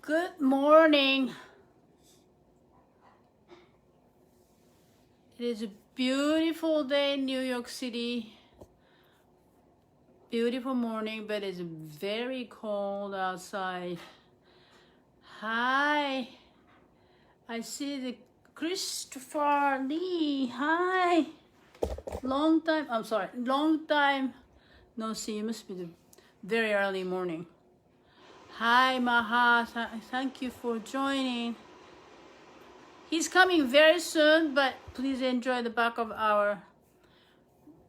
Good morning. It is a beautiful day in New York City. Beautiful morning, but it's very cold outside. Hi. I see the Christopher Lee. Hi. Long time no see. It must be the very early morning. Hi, Maha. Thank you for joining. He's coming very soon, but please enjoy the back of our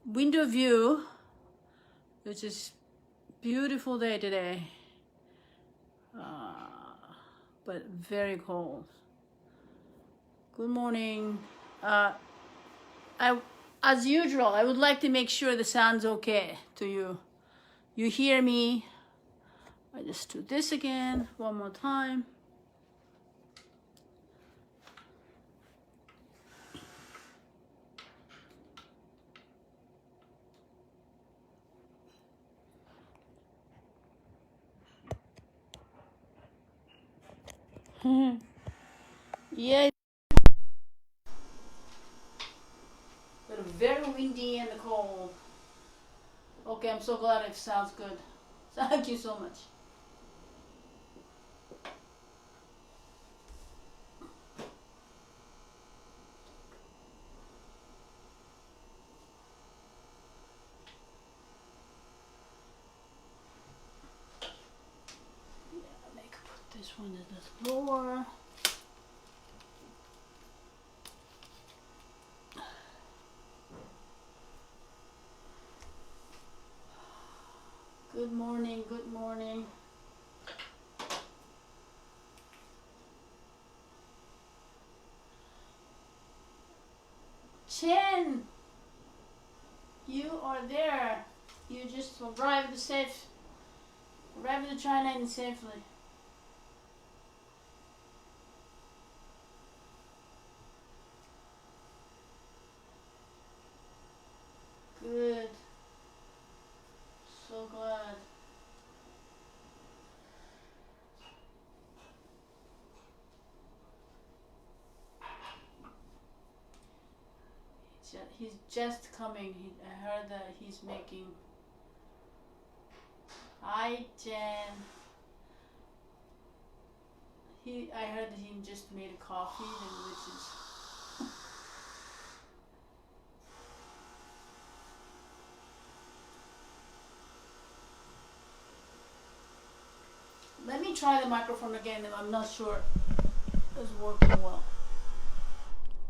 window view, which is beautiful day today, but very cold. Good morning. As usual, I would like to make sure the sound's okay to you. You hear me? I just do this again one more time. Yeah, but very windy and cold. Okay, I'm so glad it sounds good. Thank you so much. Put this one a little lower. Good morning, good morning. Chen, you are there. You just arrived to China safely. Good. So glad. He's just coming. I heard that he's making. Hi, Jen. I heard that he just made a coffee, which is. Let me try the microphone again. I'm not sure it's working well.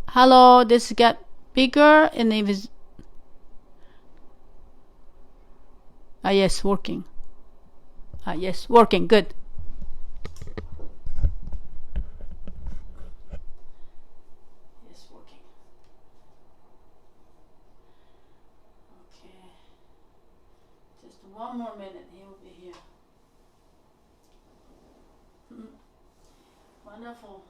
Hello, this got bigger and it was. Yes, working. Yes, working. Good. Yes, working. Okay. Just one more minute. He will be here. Wonderful.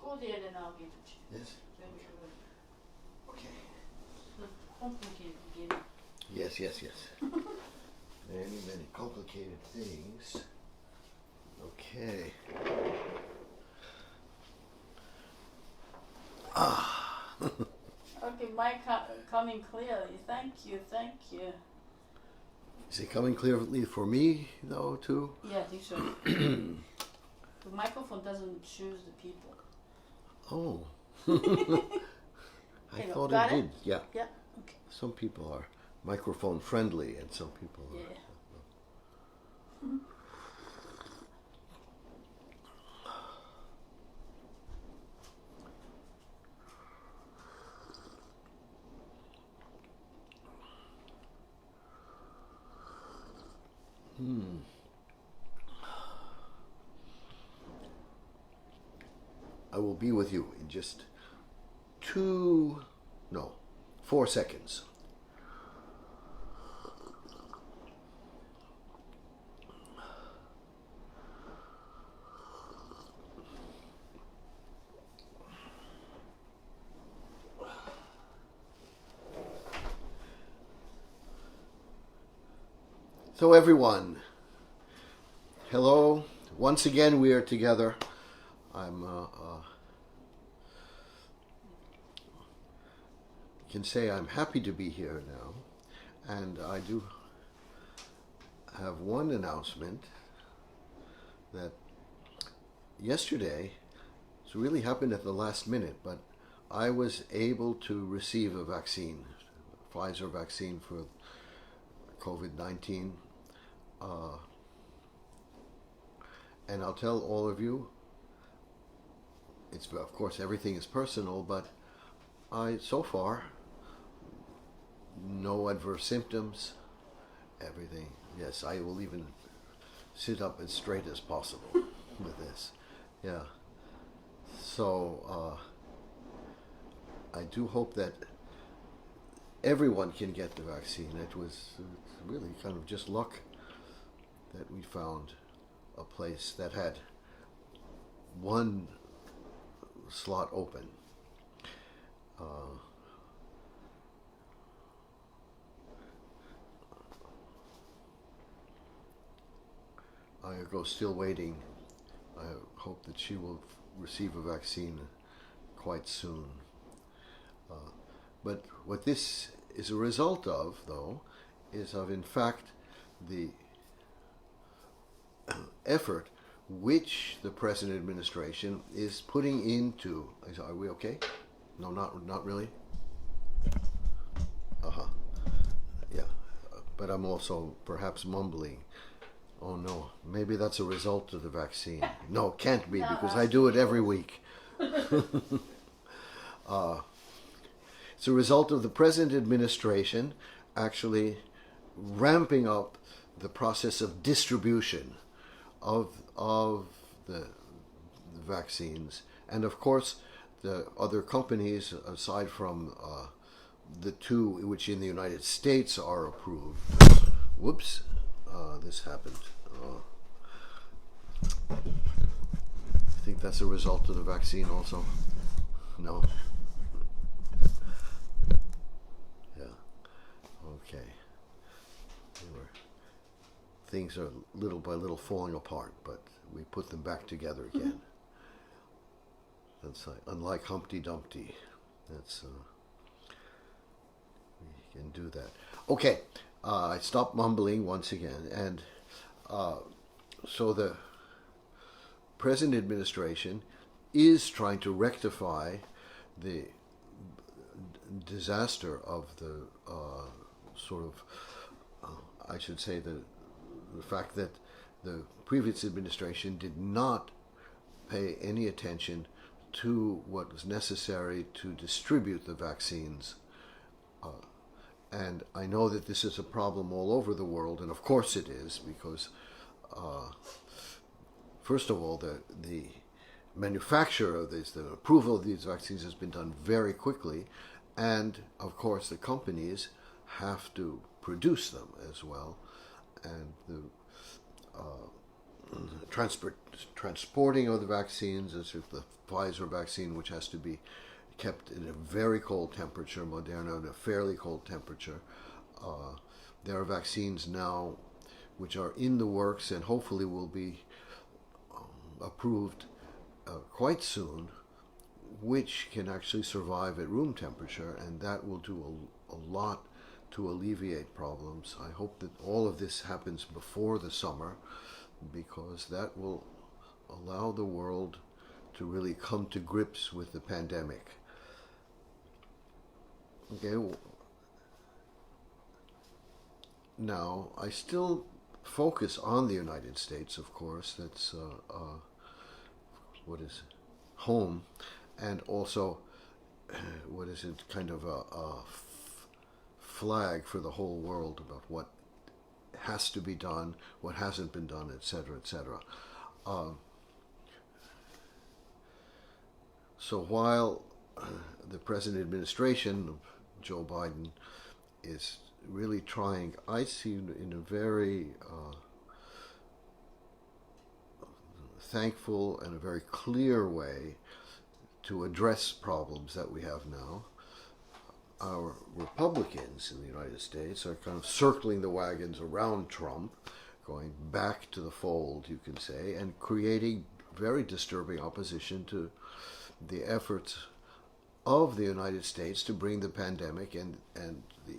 Go there and I'll give it to you. Yes. Okay. The complicated game. Yes. Many complicated things. Okay. Okay, mic coming clearly. Thank you. Is it coming clearly for me, though, too? Yeah, I think so. The microphone doesn't choose the people. Oh. I thought got it did. Yeah. Yeah. Okay. Some people are microphone friendly, and some people are. Yeah. I will be with you in just 4 seconds. So everyone, hello. Once again we are together. I'm can say I'm happy to be here now, and I do have one announcement that yesterday, it really happened at the last minute, but I was able to receive a vaccine, Pfizer vaccine for COVID-19. And I'll tell all of you, it's of course everything is personal, but so far, no adverse symptoms, everything. Yes, I will even sit up as straight as possible with this. Yeah. So I do hope that everyone can get the vaccine. It's really kind of just luck that we found a place that had one slot open. I go still waiting. I hope that she will receive a vaccine quite soon. But what this is a result of, though, is of, in fact, the effort which the present administration is putting into. Are we okay? No, not really. Yeah, but I'm also perhaps mumbling. Oh no, maybe that's a result of the vaccine. No, can't be, because I do it every week. It's a result of the present administration actually ramping up the process of distribution of the vaccines, and of course the other companies, aside from the two which in the United States are approved. Whoops, this happened. I think that's a result of the vaccine also. No. Yeah. Okay. Things are little by little falling apart, but we put them back together again. That's unlike Humpty Dumpty. That's we can do that. Okay, I stopped mumbling once again, and so the present administration is trying to rectify the disaster of the I should say the fact that the previous administration did not pay any attention to what was necessary to distribute the vaccines. And I know that this is a problem all over the world, and of course it is, because first of all, the manufacture of these, the approval of these vaccines has been done very quickly, and of course the companies have to produce them as well, and the transporting of the vaccines, as if the Pfizer vaccine, which has to be kept in a very cold temperature, Moderna in a fairly cold temperature. There are vaccines now which are in the works and hopefully will be approved quite soon, which can actually survive at room temperature, and that will do a lot to alleviate problems. I hope that all of this happens before the summer, because that will allow the world to really come to grips with the pandemic. Okay. Now, I still focus on the United States, of course. That's what is home, and also what is it, kind of a flag for the whole world about what has to be done, what hasn't been done, etc., etc. So while the present administration of Joe Biden is really trying, I see in a very thankful and a very clear way to address problems that we have now. our Republicans in the United States are kind of circling the wagons around Trump, going back to the fold, you can say, and creating very disturbing opposition to the efforts of the United States to bring the pandemic and the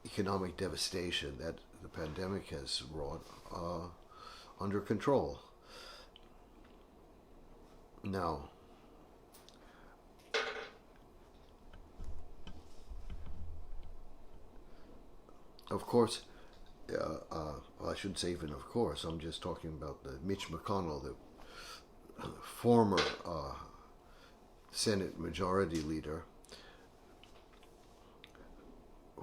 economic devastation that the pandemic has wrought under control. Now, of course, I shouldn't say even of course, I'm just talking about Mitch McConnell, the former Senate Majority Leader,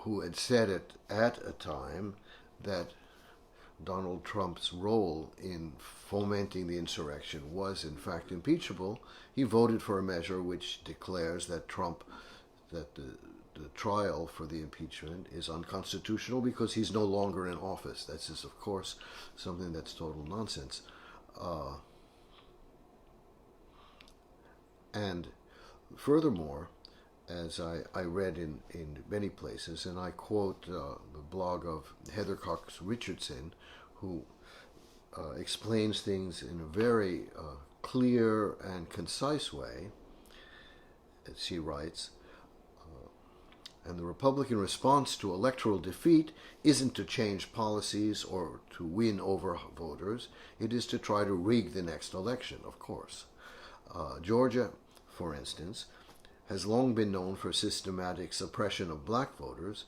who had said it at a time that Donald Trump's role in fomenting the insurrection was in fact impeachable. He voted for a measure which declares that the trial for the impeachment is unconstitutional because he's no longer in office. This is, of course, something that's total nonsense. And furthermore, as I read in many places, and I quote the blog of Heather Cox Richardson, who explains things in a very clear and concise way, as she writes, and the Republican response to electoral defeat isn't to change policies or to win over voters. It is to try to rig the next election, of course. Georgia, for instance, has long been known for systematic suppression of black voters.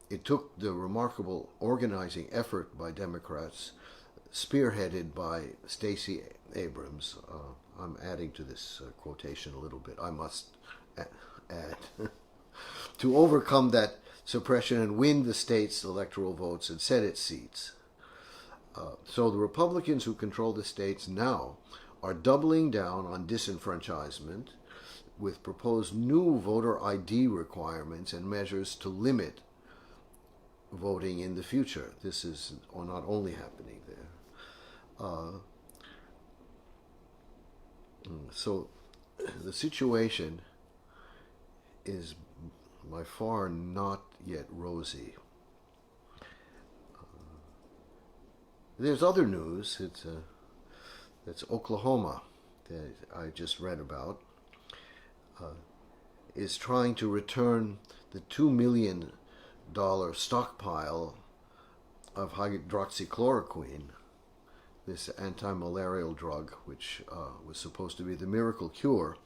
It took the remarkable organizing effort by Democrats, spearheaded by Stacey Abrams. I'm adding to this quotation a little bit, I must add. To overcome that suppression and win the state's electoral votes and Senate seats. So the Republicans who control the states now are doubling down on disenfranchisement with proposed new voter ID requirements and measures to limit voting in the future. This is not only happening there. So the situation is by far not yet rosy. There's other news. It's Oklahoma that I just read about. Is trying to return the $2 million stockpile of hydroxychloroquine, this anti-malarial drug, which was supposed to be the miracle cure.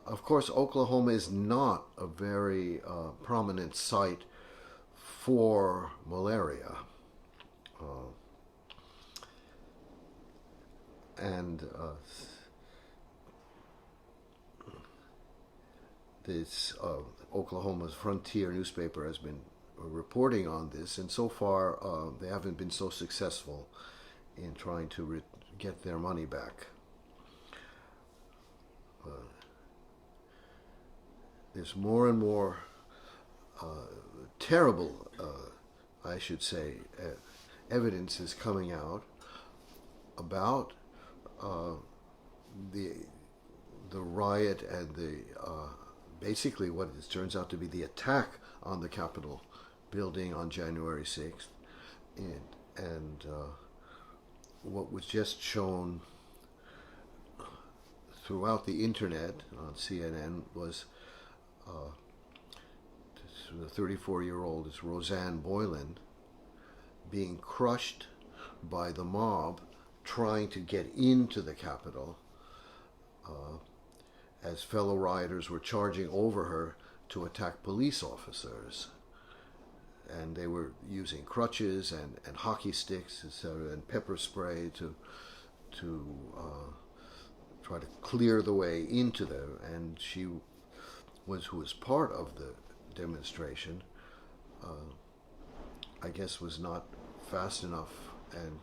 Of course, Oklahoma is not a very prominent site for malaria. This Oklahoma's Frontier newspaper has been reporting on this, and so far they haven't been so successful in trying to get their money back. There's more and more terrible, I should say, evidence is coming out about the riot and the basically what it turns out to be the attack on the Capitol building on January 6th, and what was just shown throughout the internet on CNN was the 34-year-old is Roseanne Boylan being crushed by the mob trying to get into the Capitol as fellow rioters were charging over her to attack police officers. And they were using crutches and hockey sticks, etc., and pepper spray to try to clear the way into them. And she who was part of the demonstration, I guess was not fast enough, and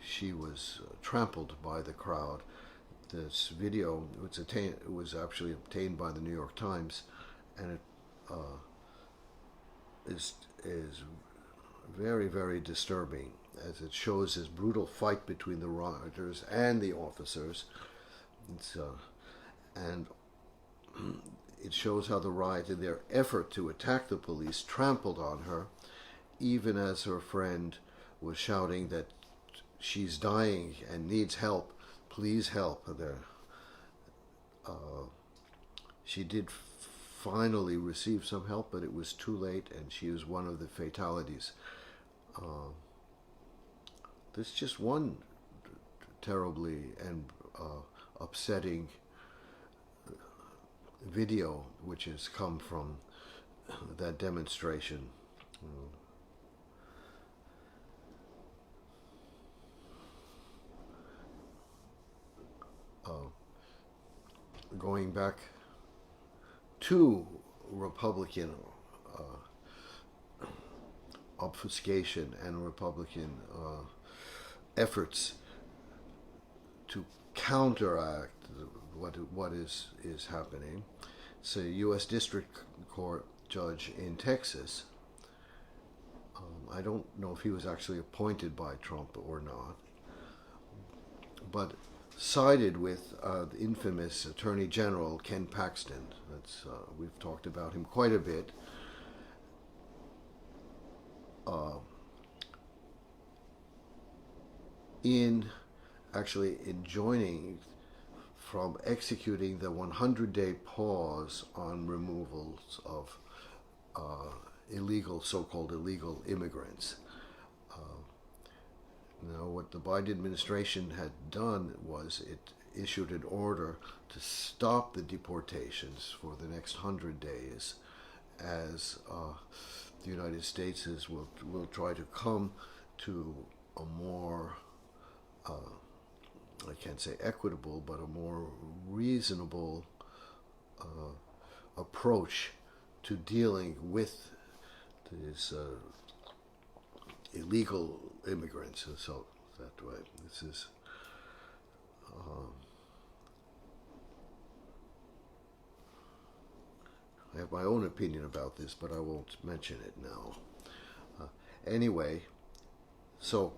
she was trampled by the crowd. This video was actually obtained by the New York Times, and it is very, very disturbing, as it shows this brutal fight between the rioters and the officers. And it shows how the riot, in their effort to attack the police, trampled on her, even as her friend was shouting that she's dying and needs help. Please help. She did finally receive some help, but it was too late, and she was one of the fatalities. There's just one terribly and upsetting video which has come from that demonstration. Going back to Republican obfuscation and Republican efforts to counteract what is happening. It's a U.S. District Court judge in Texas. I don't know if he was actually appointed by Trump or not, but sided with the infamous Attorney General Ken Paxton. We've talked about him quite a bit. In actually enjoining from executing the 100-day pause on removals of so-called illegal immigrants. Now, what the Biden administration had done was it issued an order to stop the deportations for the next 100 days, as the United States will try to come to a more, I can't say equitable, but a more reasonable approach to dealing with these illegal immigrants. So that way, this is I have my own opinion about this, but I won't mention it now. Anyway, so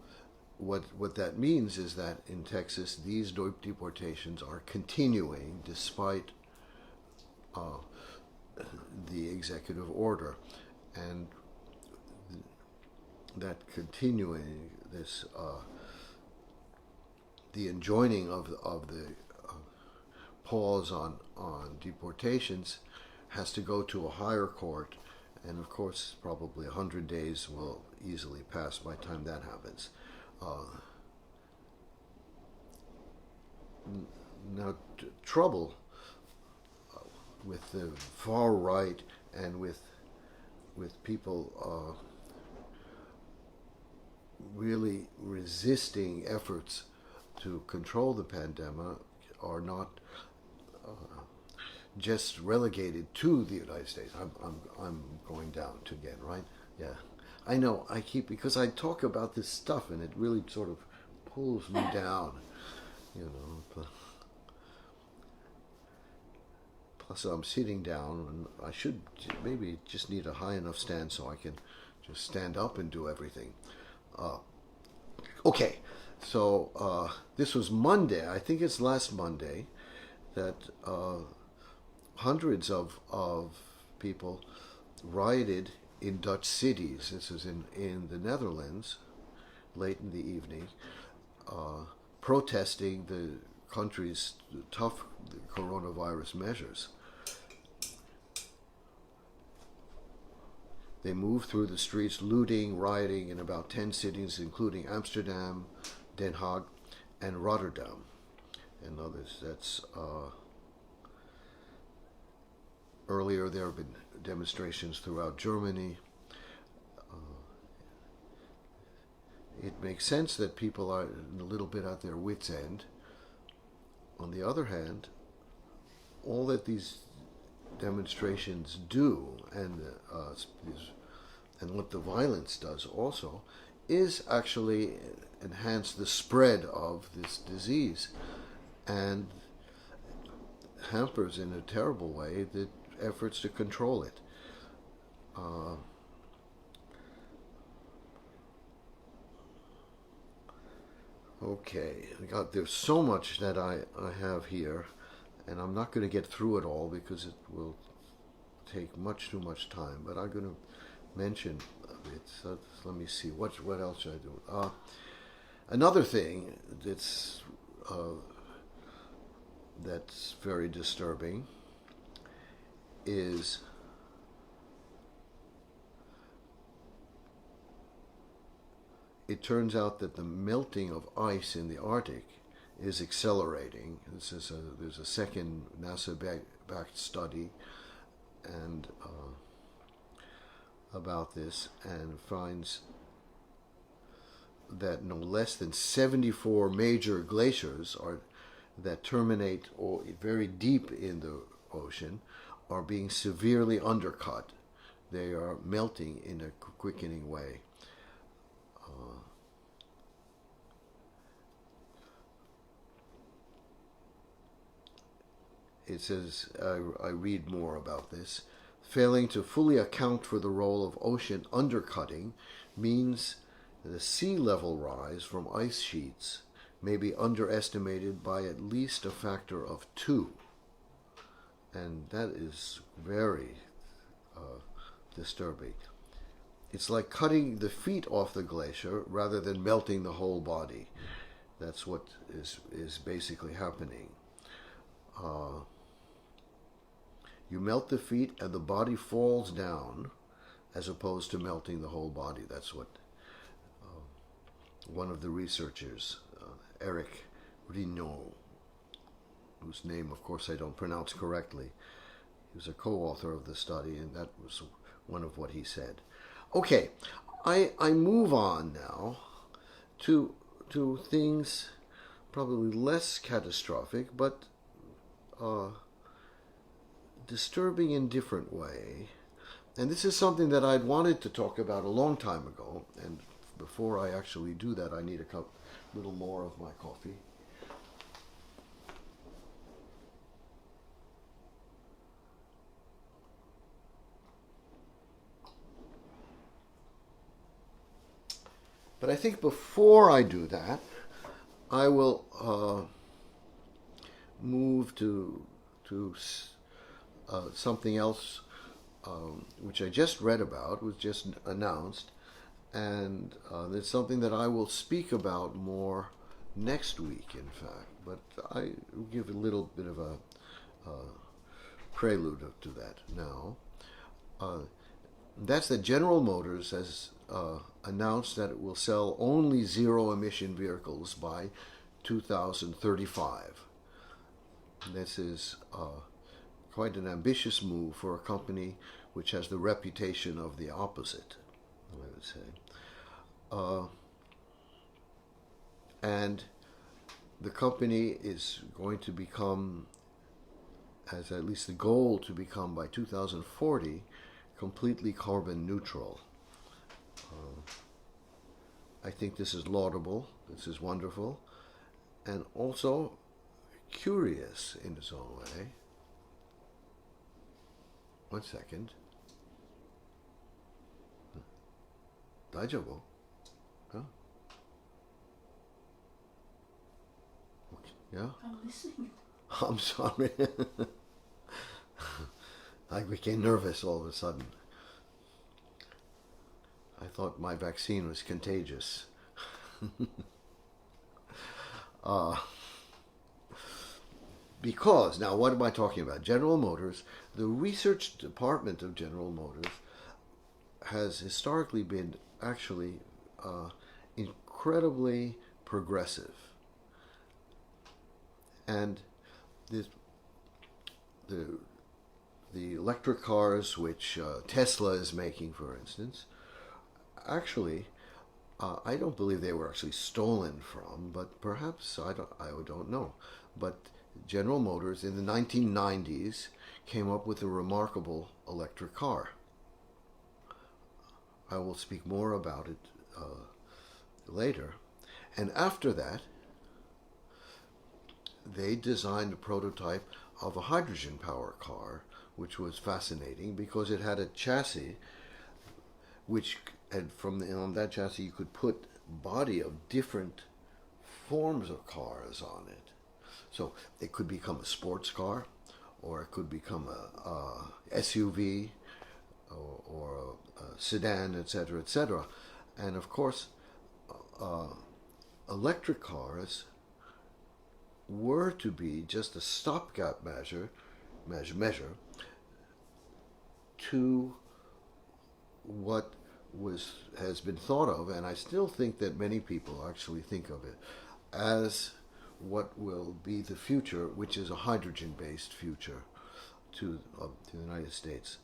what that means is that in Texas, these deportations are continuing despite the executive order, and that continuing this the enjoining of the pause on deportations has to go to a higher court, and of course probably 100 days will easily pass by the time that happens. Now, trouble with the far right and with people really resisting efforts to control the pandemic are not just relegated to the United States. I'm going down to again, right? Yeah, I know. Because I talk about this stuff and it really sort of pulls me down, you know. Plus, I'm sitting down, and I should maybe just need a high enough stand so I can just stand up and do everything. Okay, so this was Monday. I think it's last Monday that hundreds of people rioted in Dutch cities. This is in the Netherlands, late in the evening, protesting the country's tough coronavirus measures. They moved through the streets, looting, rioting in about 10 cities, including Amsterdam, Den Haag, and Rotterdam, and others. That's earlier there have been demonstrations throughout Germany. It makes sense that people are a little bit at their wits' end. On the other hand, all that these demonstrations do, and what the violence does also, is actually enhance the spread of this disease, and hampers in a terrible way the efforts to control it. Okay, there's so much that I have here, and I'm not going to get through it all because it will take much too much time, but I'm going to mention it. So let me see. What else should I do? Another thing that's very disturbing is it turns out that the melting of ice in the Arctic is accelerating. There's a second NASA-backed study and about this, and finds that no less than 74 major glaciers that terminate or very deep in the ocean are being severely undercut. They are melting in a quickening way. It says, I read more about this, failing to fully account for the role of ocean undercutting means the sea level rise from ice sheets may be underestimated by at least a factor of 2. And that is very disturbing. It's like cutting the feet off the glacier rather than melting the whole body. That's what is basically happening. You melt the feet and the body falls down as opposed to melting the whole body. That's what one of the researchers, Eric Rinaud, whose name, of course, I don't pronounce correctly, he was a co-author of the study, and that was one of what he said. Okay, I move on now to things probably less catastrophic, but disturbing in different way. And this is something that I'd wanted to talk about a long time ago, and before I actually do that, I need a little more of my coffee. But I think before I do that, I will move to something else which I just read about, was just announced, and it's something that I will speak about more next week, in fact. But I will give a little bit of a prelude to that now. That's that General Motors has announced that it will sell only zero-emission vehicles by 2035. This is quite an ambitious move for a company which has the reputation of the opposite, I would say. And the company is going to become, has at least the goal to become by 2040, completely carbon neutral. I think this is laudable, this is wonderful, and also curious in its own way. 1 second. 大丈夫? Huh? Okay. Yeah? I'm listening. I'm sorry. I became nervous all of a sudden. I thought my vaccine was contagious. Because, now what am I talking about? General Motors, the research department of General Motors has historically been actually incredibly progressive. And the electric cars which Tesla is making, for instance, actually, I don't believe they were actually stolen from, but perhaps, I don't know. But General Motors in the 1990s came up with a remarkable electric car. I will speak more about it later. And after that, they designed a prototype of a hydrogen power car, which was fascinating because it had a chassis which, and on that chassis you could put body of different forms of cars on it. So it could become a sports car, or it could become a SUV or a sedan, etc., etc. And of course, electric cars were to be just a stopgap measure to what has been thought of, and I still think that many people actually think of it as what will be the future, which is a hydrogen-based future to the United States.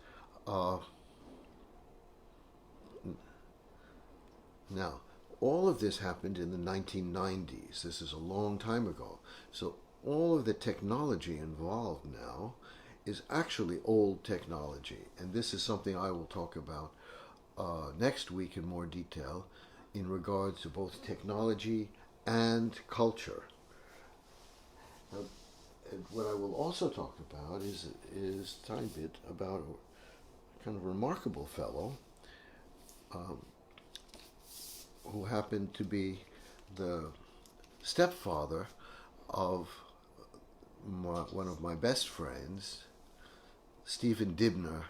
Now, all of this happened in the 1990s. This is a long time ago. So all of the technology involved now is actually old technology. And this is something I will talk about next week in more detail in regards to both technology and culture. And what I will also talk about is a tiny bit about a kind of remarkable fellow who happened to be the stepfather of one of my best friends, Stephen Dibner,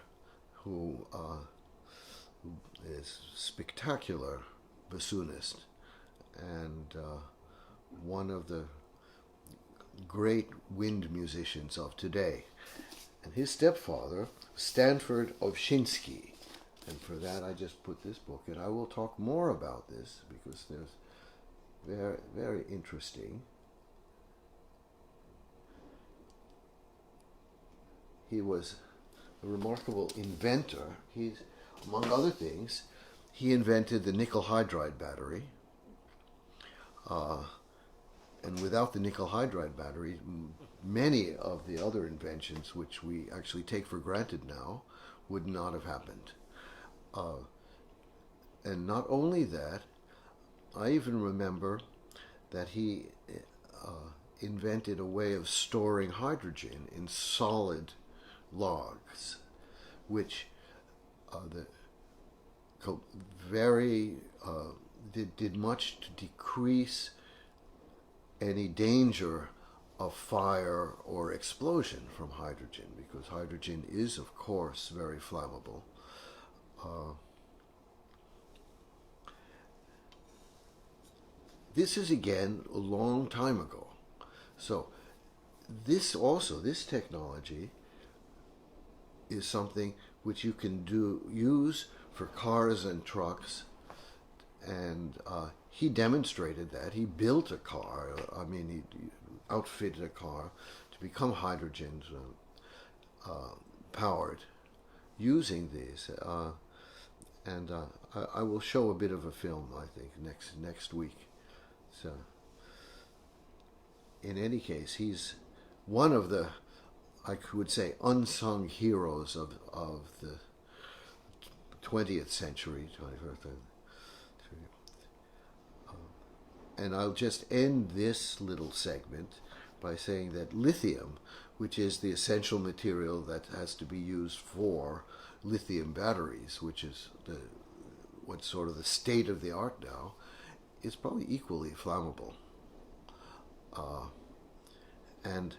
who is a spectacular bassoonist and one of the great wind musicians of today. And his stepfather, Stanford Ovshinsky. And for that I just put this book, and I will talk more about this because there's very, very interesting. He was a remarkable inventor. He's, among other things, he invented the nickel hydride battery. And without the nickel hydride battery, many of the other inventions which we actually take for granted now would not have happened. And not only that, I even remember that he invented a way of storing hydrogen in solid logs, which did much to decrease any danger of fire or explosion from hydrogen, because hydrogen is, of course, very flammable. This is again a long time ago. So this technology is something which you can use for cars and trucks, and he demonstrated that. He built a car, he outfitted a car to become hydrogen powered using these. And I will show a bit of a film, I think, next week. So, in any case, he's one of the, I would say, unsung heroes of the 20th century, 21st. And I'll just end this little segment by saying that lithium, which is the essential material that has to be used for lithium batteries, which is what's sort of the state of the art now, is probably equally flammable. And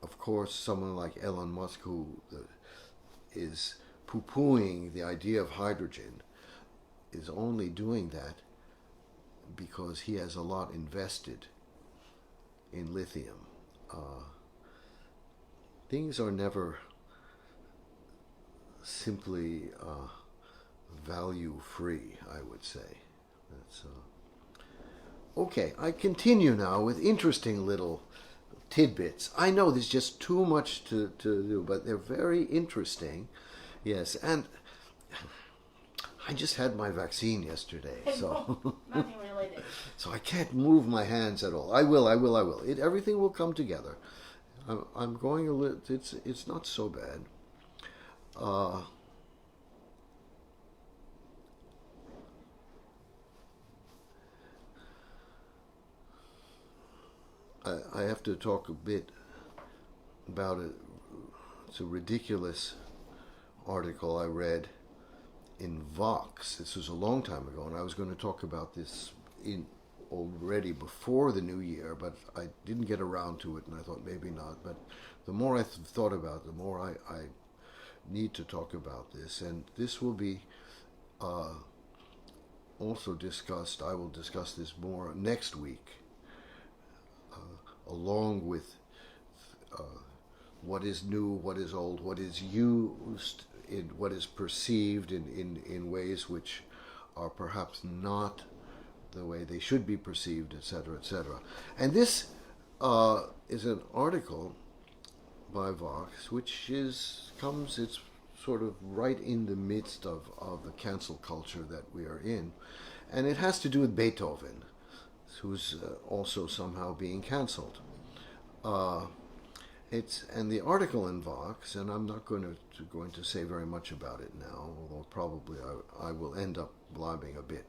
of course, someone like Elon Musk, who is poo-pooing the idea of hydrogen, is only doing that because he has a lot invested in lithium. Things are never simply value-free, I would say. That's okay, I continue now with interesting little tidbits. I know there's just too much to do, but they're very interesting. Yes, and I just had my vaccine yesterday, so Nothing related. So I can't move my hands at all. I will. Everything will come together. I'm going a little. It's not so bad. I have to talk a bit about it. It's a ridiculous article I read in Vox. This was a long time ago, and I was going to talk about this already before the new year, but I didn't get around to it, and I thought maybe not. But the more I thought about it, the more I need to talk about this, and this will be also discussed. I will discuss this more next week, along with what is new, what is old, what is used, what is perceived in ways which are perhaps not the way they should be perceived, etc., etc. And this is an article by Vox, which it's sort of right in the midst of the cancel culture that we are in, and it has to do with Beethoven, who's also somehow being canceled. And the article in Vox, and I'm not going to say very much about it now, although probably I will end up blabbing a bit.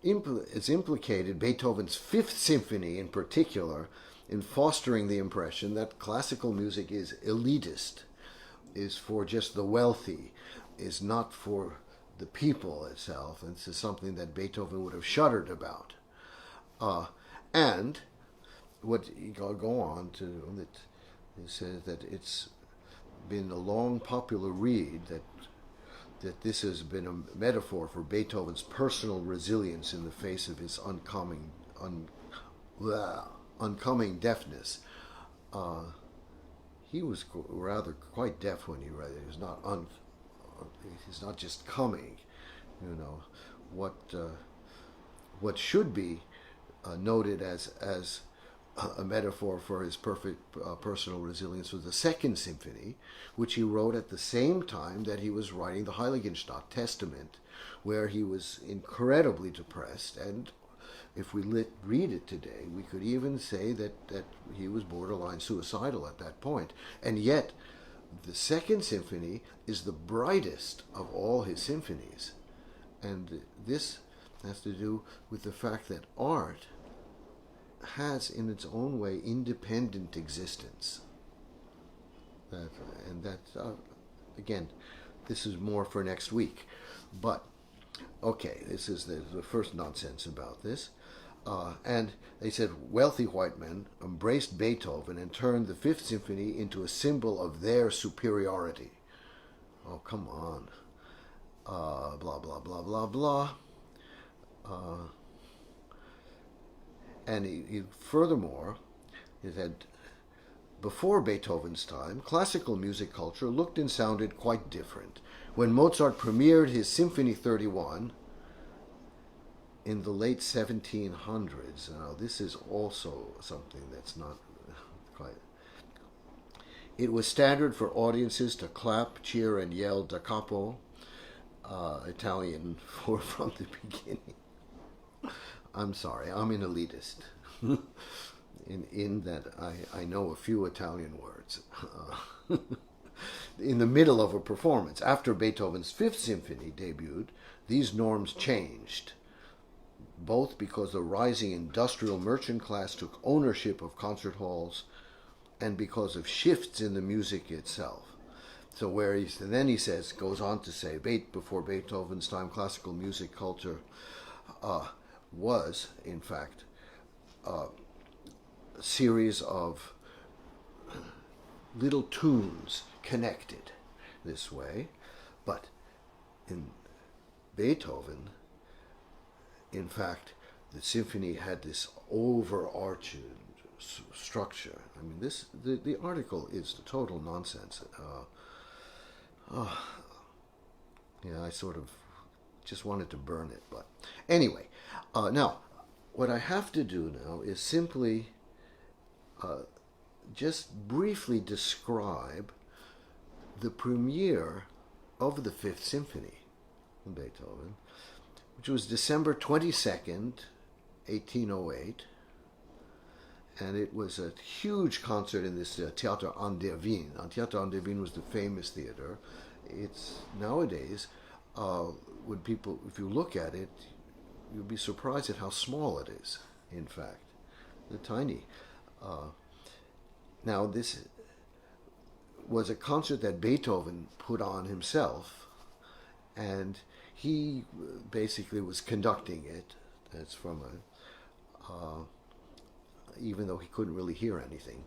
It's implicated Beethoven's Fifth Symphony in particular in fostering the impression that classical music is elitist, is for just the wealthy, is not for the people itself, and this is something that Beethoven would have shuddered about. And what you go on to, that it says that it's been a long popular read that this has been a metaphor for Beethoven's personal resilience in the face of his oncoming deafness. He was rather quite deaf when he read it. He's not just coming, what should be noted as a metaphor for his perfect personal resilience was the Second Symphony, which he wrote at the same time that he was writing the Heiligenstadt Testament, where he was incredibly depressed. And if we read it today, we could even say that he was borderline suicidal at that point. And yet, the Second Symphony is the brightest of all his symphonies. And this has to do with the fact that art has, in its own way, independent existence. Again, this is more for next week. But, okay, this is the first nonsense about this. And they said wealthy white men embraced Beethoven and turned the Fifth Symphony into a symbol of their superiority. Oh, come on. Blah, blah, blah, blah, blah. And he furthermore, it had, before Beethoven's time, classical music culture looked and sounded quite different. When Mozart premiered his Symphony 31 in the late 1700s, now this is also something that's not quite... It was standard for audiences to clap, cheer, and yell da capo, Italian from the beginning. I'm sorry, I'm an elitist, in that I know a few Italian words. In the middle of a performance, after Beethoven's Fifth Symphony debuted, these norms changed, both because the rising industrial merchant class took ownership of concert halls and because of shifts in the music itself. So then he says, goes on to say, before Beethoven's time, classical music culture was, in fact, a series of little tunes connected this way. But in Beethoven, in fact, the symphony had this overarching structure. I mean, the article is the total nonsense. I sort of just wanted to burn it. But anyway, now, what I have to do now is simply just briefly describe the premiere of the Fifth Symphony from Beethoven, which was December 22nd, 1808, and it was a huge concert in this Theater an der Wien. Theater an der Wien was the famous theater. It's nowadays, if you look at it, you'll be surprised at how small it is, in fact. They're tiny. Now, this was a concert that Beethoven put on himself, and he basically was conducting it, It's from even though he couldn't really hear anything.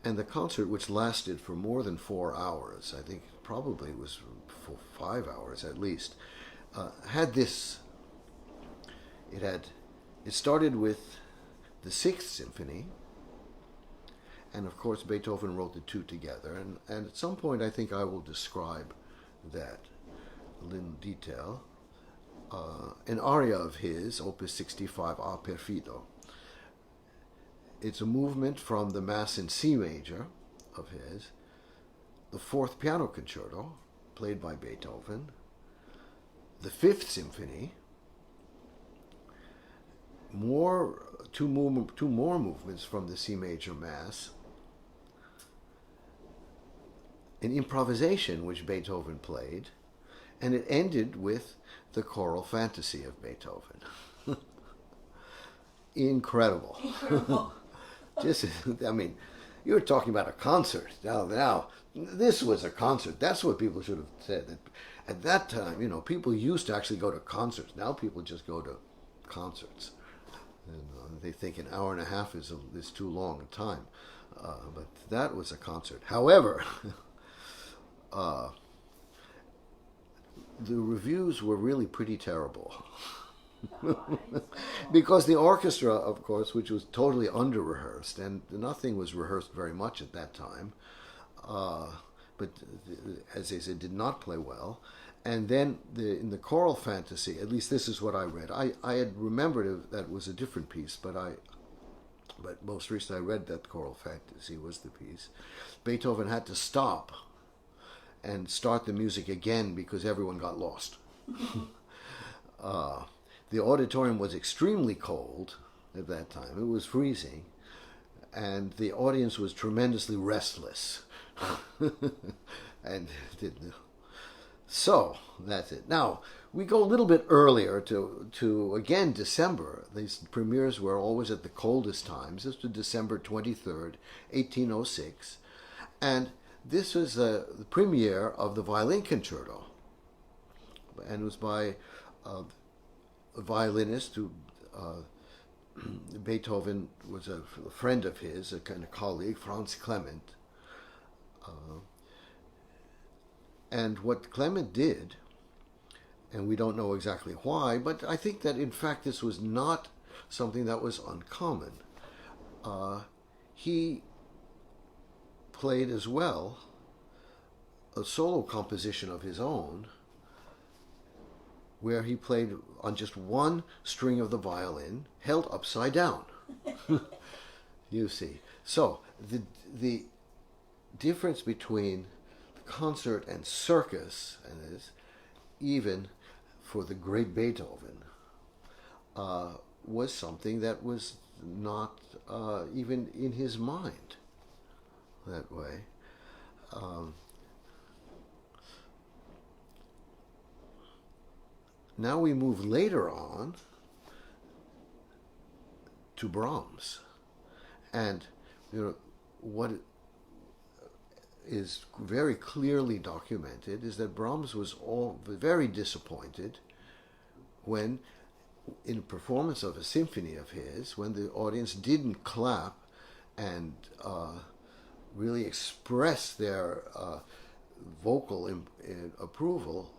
And the concert, which lasted for more than 4 hours, I think probably it was for 5 hours at least, had this. It started with the Sixth Symphony, and of course Beethoven wrote the two together. And at some point, I think I will describe that a little detail. An aria of his, Opus 65, A Perfido. It's a movement from the Mass in C major of his, the Fourth Piano Concerto, played by Beethoven, the Fifth Symphony, two more movements from the C major Mass, an improvisation which Beethoven played, and it ended with the Choral Fantasy of Beethoven. Incredible. I mean, you're talking about a concert. Now, this was a concert. That's what people should have said. At that time, people used to actually go to concerts. Now people just go to concerts. And they think an hour and a half is too long a time. But that was a concert. However, the reviews were really pretty terrible. Because the orchestra, of course, which was totally under-rehearsed, and nothing was rehearsed very much at that time, but as they said, did not play well. And then in the Choral Fantasy, at least this is what I read. I had remembered that was a different piece, but most recently I read that Choral Fantasy was the piece. Beethoven had to stop and start the music again because everyone got lost. The auditorium was extremely cold at that time. It was freezing. And the audience was tremendously restless. So, that's it. Now, we go a little bit earlier to again, December. These premieres were always at the coldest times. This was December 23rd, 1806. And this was the premiere of the Violin Concerto. And it was by a violinist who Beethoven was a friend of his, a kind of colleague, Franz Clement. And what Clement did, and we don't know exactly why, but I think that in fact this was not something that was uncommon. He played as well a solo composition of his own, where he played on just one string of the violin, held upside down. You see. So, the difference between the concert and circus, and this, even for the great Beethoven, was something that was not even in his mind that way. Now we move later on to Brahms. And what is very clearly documented is that Brahms was very disappointed when, in a performance of a symphony of his, when the audience didn't clap and really express their vocal approval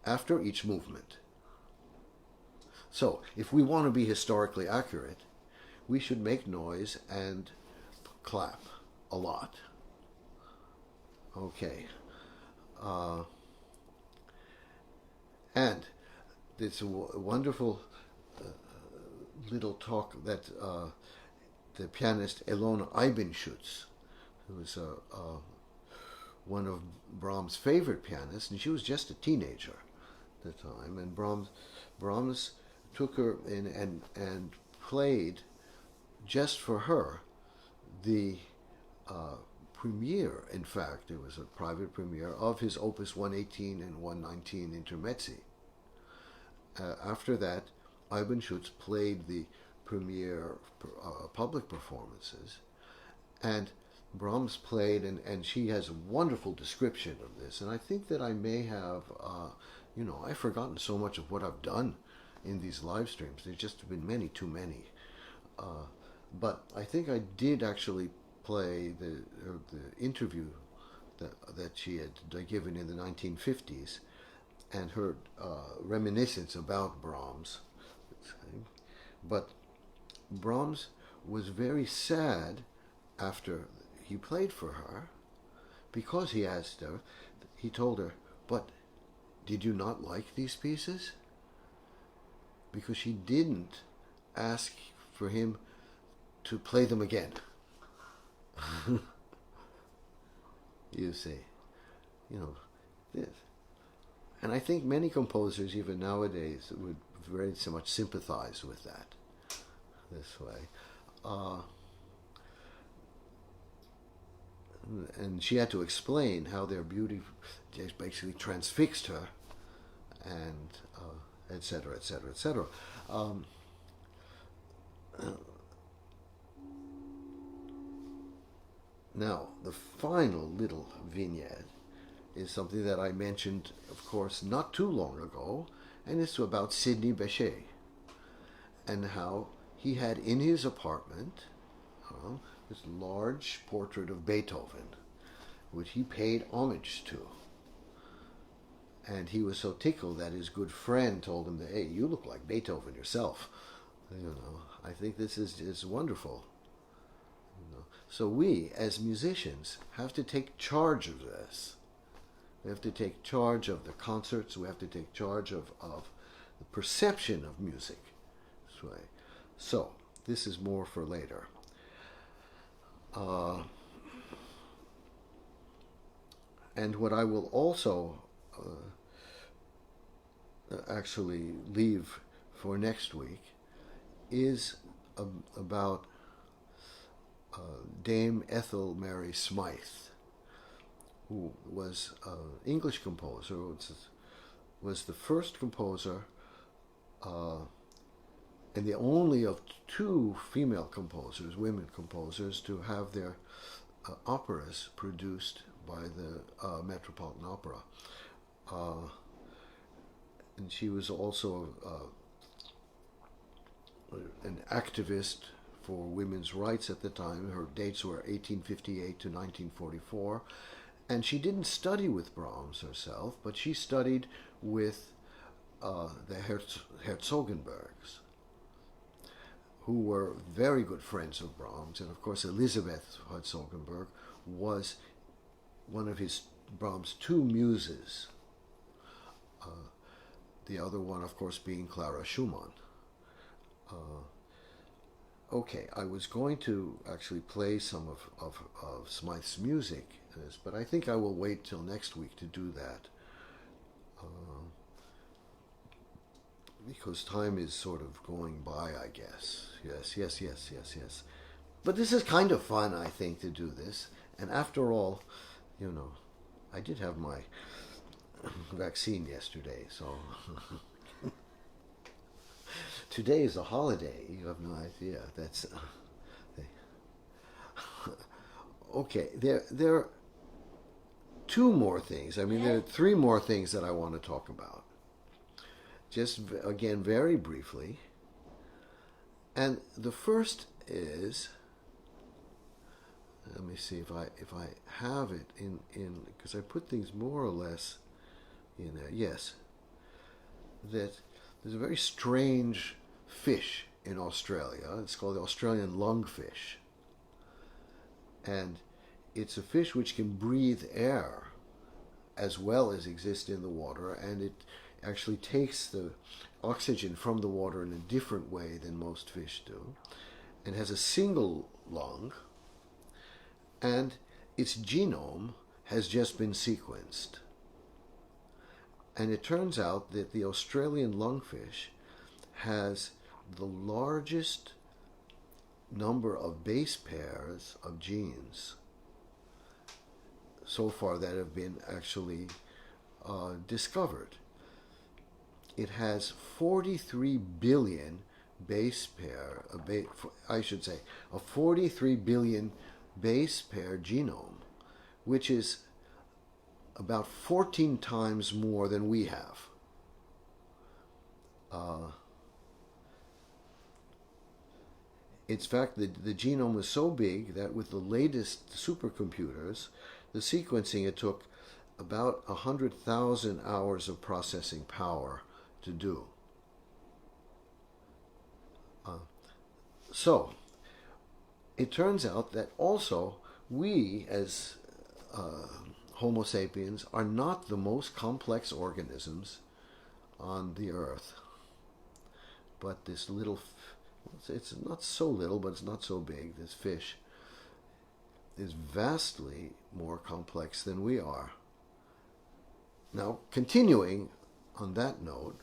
after each movement. So, if we want to be historically accurate, we should make noise and clap a lot. Okay. And it's a wonderful little talk that the pianist Elona Eibenschutz, who was one of Brahms' favorite pianists, and she was just a teenager at the time, and Brahms took her in and played just for her the premiere. In fact, it was a private premiere of his Opus 118 and 119 Intermezzi. After that, Eibenschutz played the premiere public performances, and Brahms played, and she has a wonderful description of this. And I think that I may have, I've forgotten so much of what I've done in these live streams. There's just been many too many. But I think I did actually play the interview that she had given in the 1950s, and her reminiscence about Brahms. But Brahms was very sad after he played for her, because he asked her, he told her, "But did you not like these pieces?" Because she didn't ask for him to play them again. You see, this. And I think many composers, even nowadays, would very so much sympathize with that this way. And she had to explain how their beauty just basically transfixed her, and etc., etc., etc. Now, the final little vignette is something that I mentioned, of course, not too long ago, and it's about Sidney Bechet, and how he had in his apartment this large portrait of Beethoven, which he paid homage to. And he was so tickled that his good friend told him that, "Hey, you look like Beethoven yourself. I think this is wonderful." So we, as musicians, have to take charge of this. We have to take charge of the concerts. We have to take charge of the perception of music. This way. So this is more for later. And what I will also actually leave for next week is about Dame Ethel Mary Smythe, who was an English composer, was the first composer and the only of two female composers, women composers, to have their operas produced by the Metropolitan Opera. And she was also an activist for women's rights at the time. Her dates were 1858 to 1944. And she didn't study with Brahms herself, but she studied with the Herzogenbergs, who were very good friends of Brahms. And of course, Elizabeth Herzogenberg was one of Brahms' two muses. The other one, of course, being Clara Schumann. Okay, I was going to actually play some of Smythe's music, but I think I will wait till next week to do that. Because time is sort of going by, I guess. Yes. But this is kind of fun, I think, to do this. And after all, I did have my vaccine yesterday, so today is a holiday. You have no idea. That's okay. There are two more things. I mean, there are three more things that I want to talk about. Just again, very briefly. And the first is, let me see if I have it in because I put things more or less in there. Yes, that there's a very strange fish in Australia. It's called the Australian lungfish, and it's a fish which can breathe air as well as exist in the water, and it actually takes the oxygen from the water in a different way than most fish do, and has a single lung, and its genome has just been sequenced. And it turns out that the Australian lungfish has the largest number of base pairs of genes so far that have been actually discovered. It has 43 billion base pair, a 43 billion base pair genome, which is about 14 times more than we have. In fact, the genome was so big that with the latest supercomputers, the sequencing, it took about 100,000 hours of processing power to do. So, it turns out that also we, as Homo sapiens, are not the most complex organisms on the earth. But this little, it's not so little, but it's not so big, this fish, is vastly more complex than we are. Now, continuing on that note,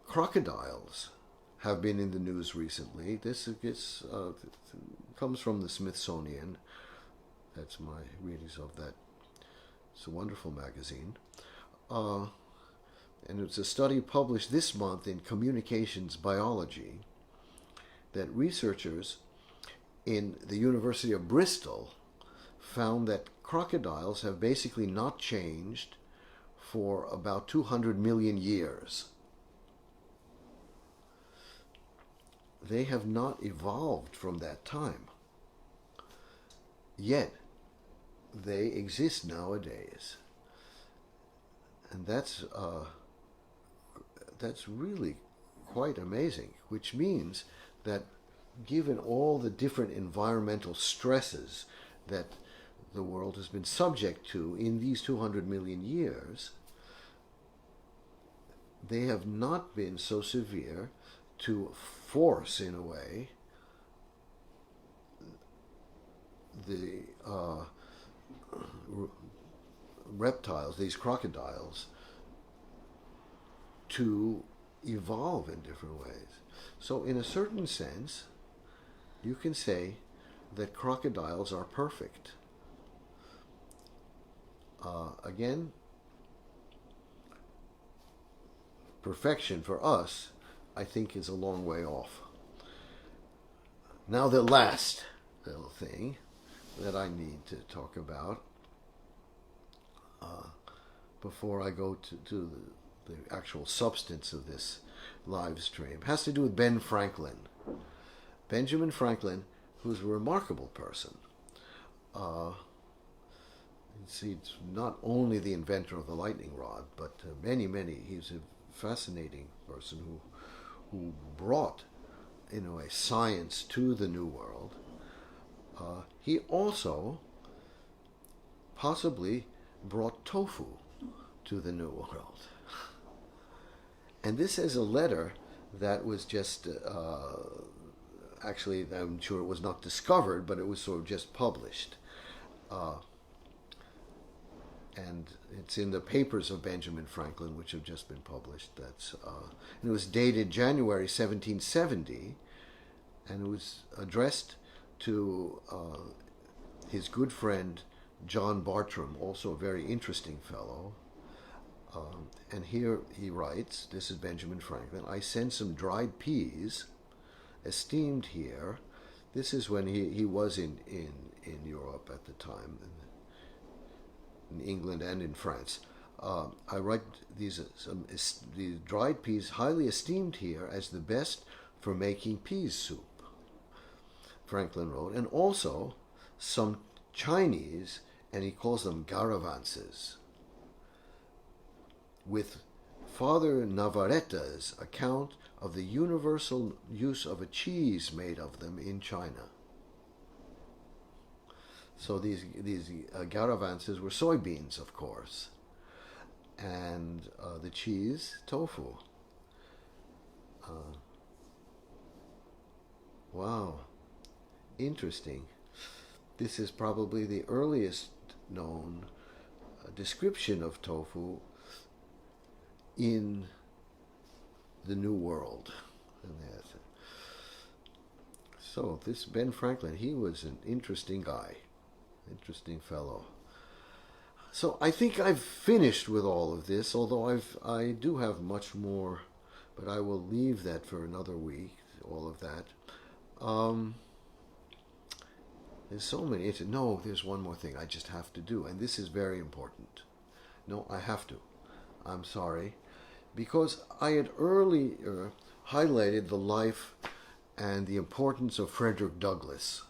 crocodiles have been in the news recently. This comes from the Smithsonian. That's my readings of that. It's a wonderful magazine. And it's a study published this month in Communications Biology that researchers in the University of Bristol found that crocodiles have basically not changed for about 200 million years. They have not evolved from that time. Yet, they exist nowadays. And that's really quite amazing, which means that given all the different environmental stresses that the world has been subject to in these 200 million years, they have not been so severe to force, in a way, the reptiles, these crocodiles, to evolve in different ways. So in a certain sense, you can say that crocodiles are perfect. Again, perfection for us, I think, is a long way off. Now the last little thing that I need to talk about before I go to the actual substance of this live stream has to do with Ben Franklin. Benjamin Franklin, who's a remarkable person. He's not only the inventor of the lightning rod, but he's a fascinating person who brought, in a way, science to the New World. He also possibly brought tofu to the New World. And this is a letter that was just, actually, I'm sure it was not discovered, but it was sort of just published. And it's in the papers of Benjamin Franklin, which have just been published. And it was dated January 1770, and it was addressed to his good friend John Bartram, also a very interesting fellow. And here he writes, this is Benjamin Franklin, I send some dried peas, esteemed here. This is when he was in Europe at the time, in England and in France. I write these dried peas, highly esteemed here as the best for making peas soup, Franklin wrote, and also some Chinese, and he calls them garavances, with Father Navarreta's account of the universal use of a cheese made of them in China. So these garavances were soybeans, of course, and the cheese, tofu. Wow, interesting. This is probably the earliest known description of tofu in the New World. So this Ben Franklin, he was an interesting guy, interesting fellow. So I think I've finished with all of this, although I do have much more, but I will leave that for another week, all of that. There's so many. No, there's one more thing I just have to do, and this is very important. No, I have to. I'm sorry. Because I had earlier highlighted the life and the importance of Frederick Douglass.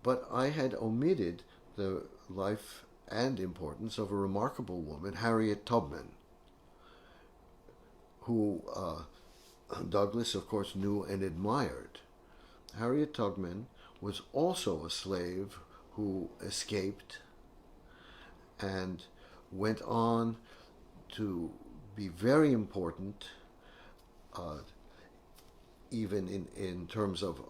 But I had omitted the life and importance of a remarkable woman, Harriet Tubman, who Douglass, of course, knew and admired. Harriet Tubman was also a slave who escaped and went on to be very important, even in terms of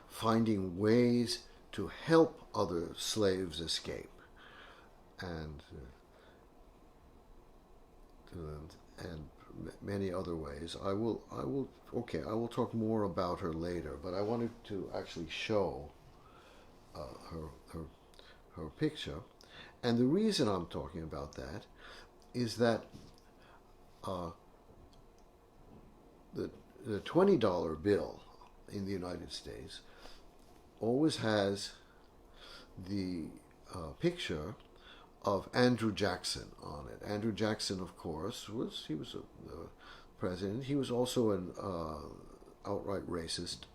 finding ways to help other slaves escape, and many other ways. I will talk more about her later, but I wanted to actually show her picture, and the reason I'm talking about that is that the $20 bill in the United States always has the picture of Andrew Jackson on it. Andrew Jackson, of course, was a president. He was also an outright racist,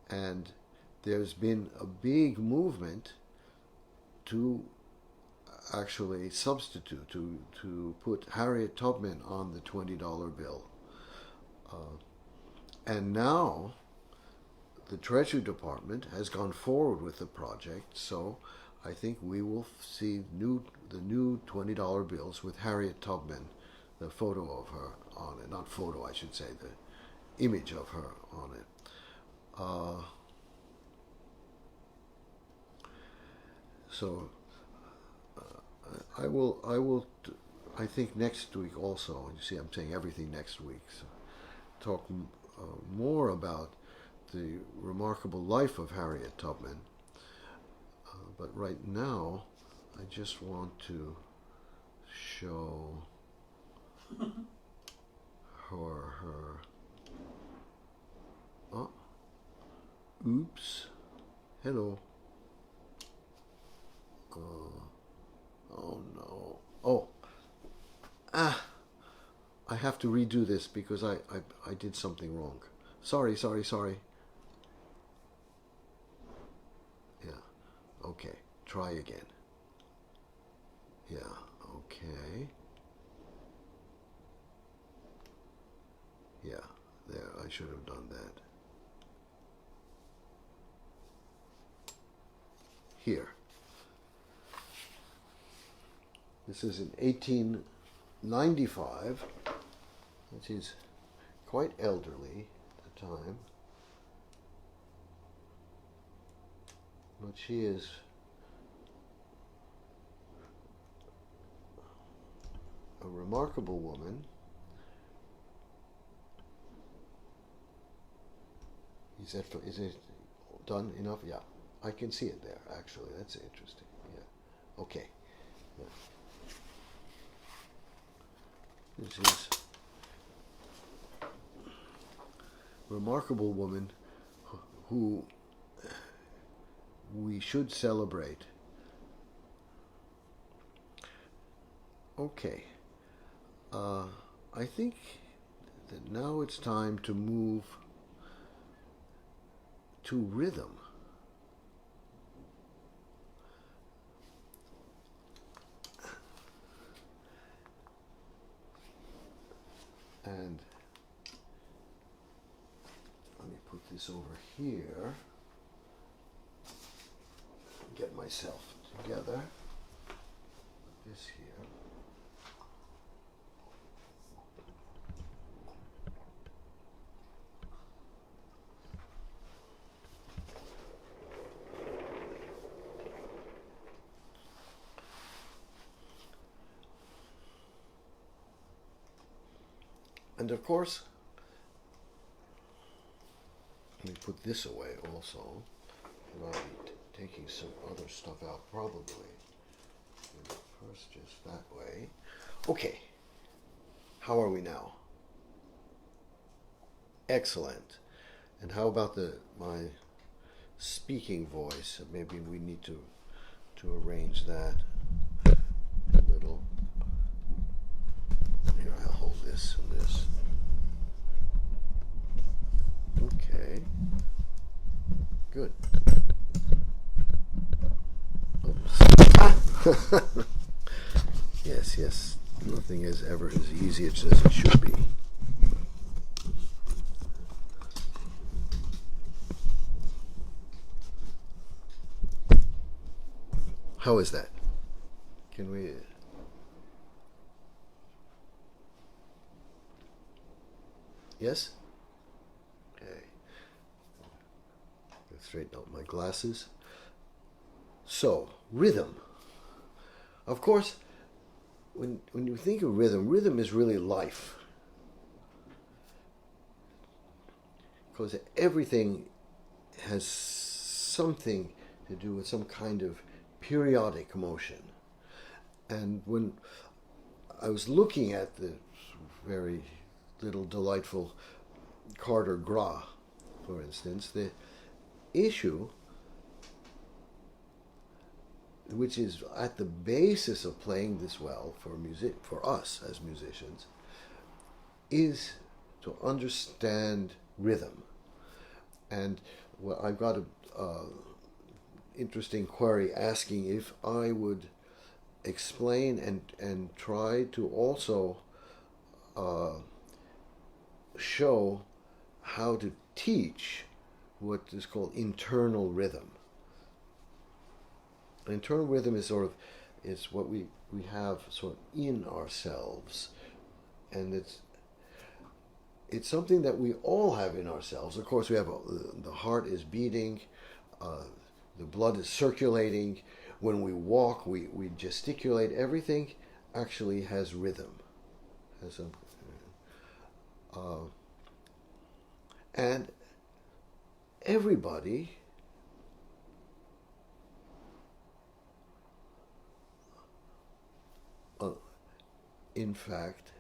and there's been a big movement to actually substitute, to put Harriet Tubman on the $20 bill. And now the Treasury Department has gone forward with the project, so I think we will see the new $20 bills with Harriet Tubman, the photo of her on it. Not photo, I should say, the image of her on it. I think next week also, you see I'm saying everything next week, so talk more about the remarkable life of Harriet Tubman. But right now, I just want to show her. Oh, oops. Hello. Oh no. Oh. I have to redo this because I did something wrong. Sorry. Yeah. Okay. Try again. Yeah. Okay. Yeah. There. I should have done that. Here. This is in 1895. She's quite elderly at the time, but she is a remarkable woman. Is it done enough? Yeah, I can see it there, actually. That's interesting. Yeah. Okay. Yeah. This is a remarkable woman who we should celebrate. Okay. I think that now it's time to move to rhythm. And let me put this over here. Get myself together. Put this here. And of course, let me put this away also. And I'll be taking some other stuff out probably. And first, just that way. Okay. How are we now? Excellent. And how about my speaking voice? Maybe we need to arrange that. this and this. Okay. Good. Oops. Yes, yes. Nothing is ever as easy as it should be. How is that? Can we... Yes? Okay. Let's straighten out my glasses. So, rhythm. Of course, when you think of rhythm, rhythm is really life. Because everything has something to do with some kind of periodic motion. And when I was looking at the very little delightful Carter Gras, for instance, the issue, which is at the basis of playing this well for us as musicians, is to understand rhythm. And well, I've got a interesting query asking if I would explain and try to also show how to teach what is called internal rhythm. Internal rhythm is it's what we have sort of in ourselves, and it's something that we all have in ourselves. Of course, we have the heart is beating, the blood is circulating. When we walk, we gesticulate. Everything actually has rhythm. And everybody in fact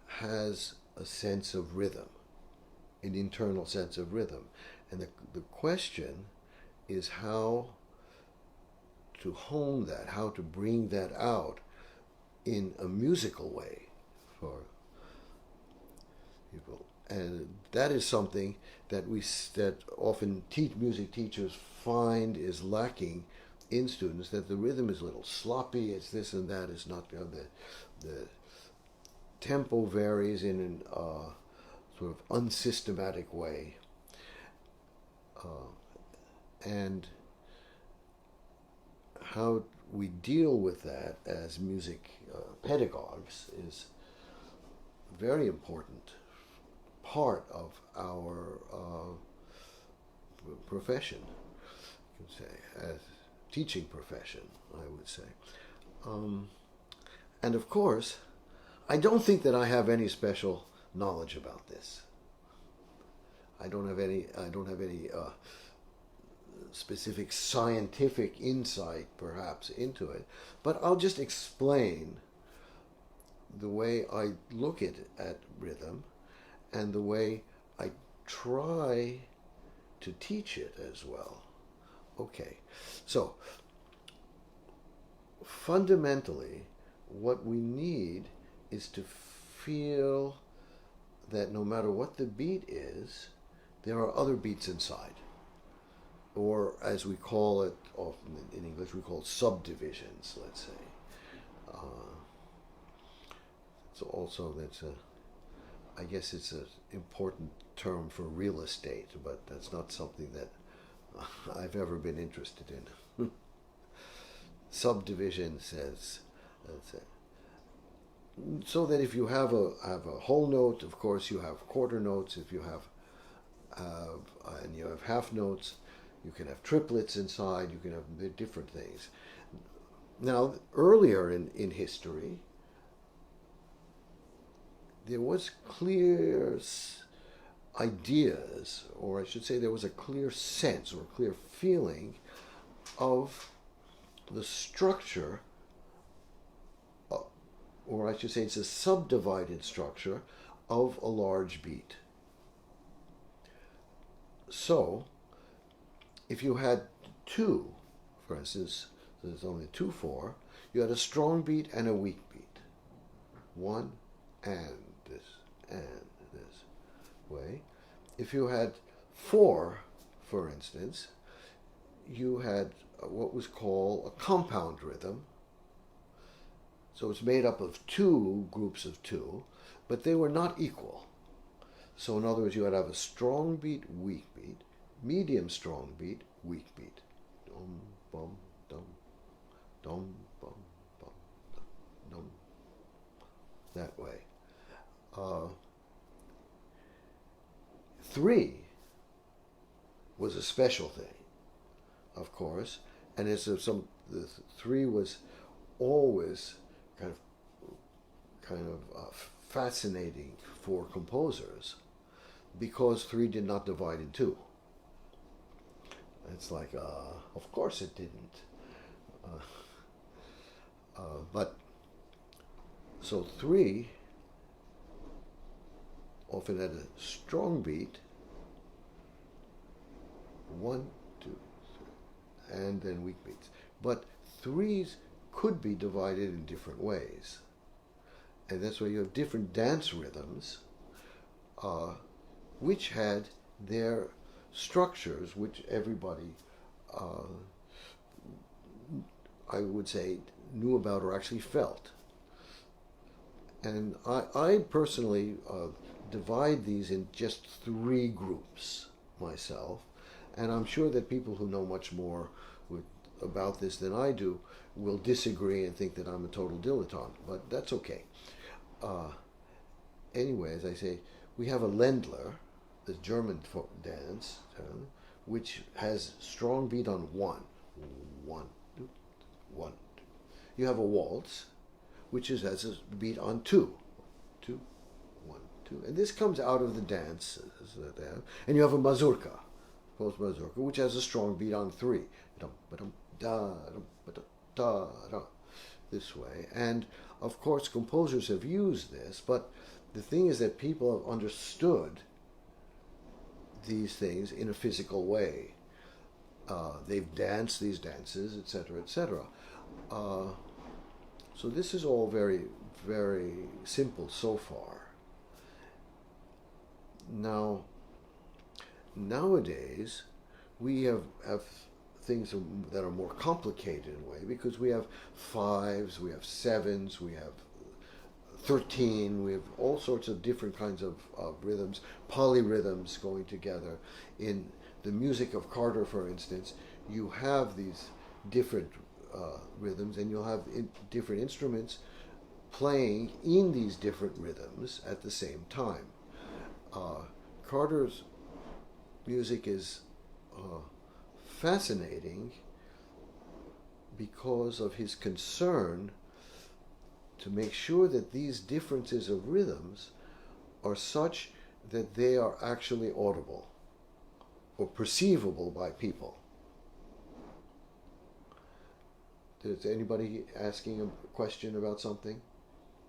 has a sense of rhythm, an internal sense of rhythm. And the question is how to hone that, how to bring that out in a musical way for people. And that is something that often music teachers find is lacking in students, that the rhythm is a little sloppy, it's this and that, it's not, the tempo varies in a sort of unsystematic way. And how we deal with that as music pedagogues is a very important part of our profession, you can say, as teaching profession, I would say. And of course, I don't think that I have any special knowledge about this. I don't have any specific scientific insight, perhaps, into it. But I'll just explain the way I look at rhythm and the way I try to teach it as well. Okay, so fundamentally, what we need is to feel that no matter what the beat is, there are other beats inside. Or as we call it, often in English, we call it subdivisions, let's say. I guess it's an important term for real estate, but that's not something that I've ever been interested in. Subdivision says, so that if you have a whole note, of course you have quarter notes. If you have and you have half notes, you can have triplets inside. You can have different things. Now, earlier in history, there was clear ideas, or I should say there was a clear sense or a clear feeling of the structure, or I should say it's a subdivided structure of a large beat. So, if you had two, for instance, there's only 2/4, you had a strong beat and a weak beat. 1 and this, and this way. If you had 4, for instance, you had what was called a compound rhythm. So it's made up of 2 groups of 2, but they were not equal. So in other words, you would have a strong beat, weak beat, medium strong beat, weak beat. Dum, bum, dum, dum, bum, bum, dum, dum. That way. 3 was a special thing, of course, and the 3 was always kind of fascinating for composers because 3 did not divide in 2. It's like, of course it didn't. But so 3 often had a strong beat, 1, 2, 3, and then weak beats. But 3s could be divided in different ways. And that's why you have different dance rhythms, which had their structures, which everybody, I would say, knew about or actually felt. And I personally divide these in just 3 groups myself, and I'm sure that people who know much more about this than I do will disagree and think that I'm a total dilettante, but that's okay. Anyway, as I say, we have a Ländler, the German folk dance, which has strong beat on 1, 1, 2, 1, 2. You have a waltz, which has a beat on 2, 2, 1, 2. And this comes out of the dance that they have. And you have a mazurka, post-mazurka, which has a strong beat on 3. Dum, ba-dum, da, dum, ba-dum, da, da, this way. And, of course, composers have used this, but the thing is that people have understood these things in a physical way. They've danced these dances, etc., etc. So this is all very, very simple so far. Now, nowadays, we have things that are more complicated in a way because we have 5s, we have 7s, we have 13, we have all sorts of different kinds of rhythms, polyrhythms going together. In the music of Carter, for instance, you have these different rhythms, and you'll have different instruments playing in these different rhythms at the same time. Carter's music is fascinating because of his concern to make sure that these differences of rhythms are such that they are actually audible or perceivable by people. Is anybody asking a question about something?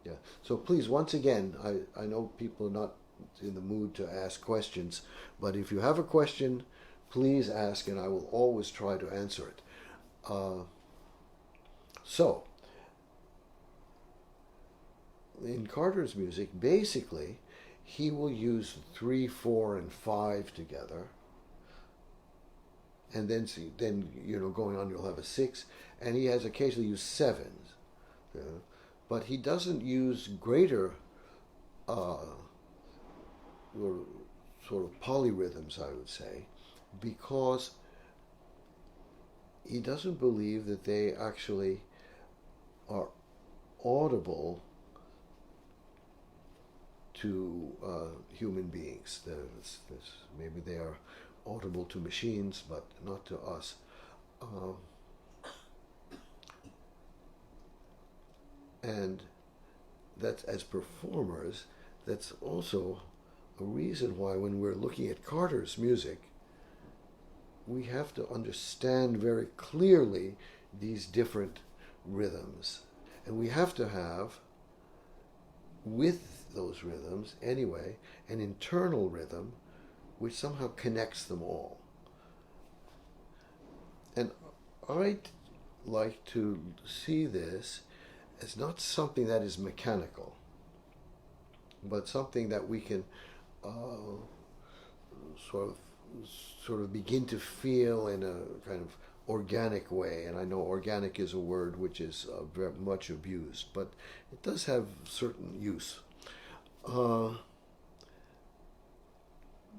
Yeah. So please, once again, I know people are not in the mood to ask questions, but if you have a question, please ask, and I will always try to answer it. So, in Carter's music, basically, he will use 3, 4, and 5 together, and then going on, you'll have a 6, and he has occasionally used 7s, but he doesn't use greater sort of polyrhythms, I would say, because he doesn't believe that they actually are audible to human beings. Maybe they are audible to machines, but not to us. And that, as performers, that's also a reason why when we're looking at Carter's music, we have to understand very clearly these different rhythms. And we have to have, with those rhythms anyway, an internal rhythm which somehow connects them all. And I'd like to see this as not something that is mechanical. but something that we can sort of begin to feel in a kind of organic way. And I know organic is a word which is very much abused, but it does have certain use.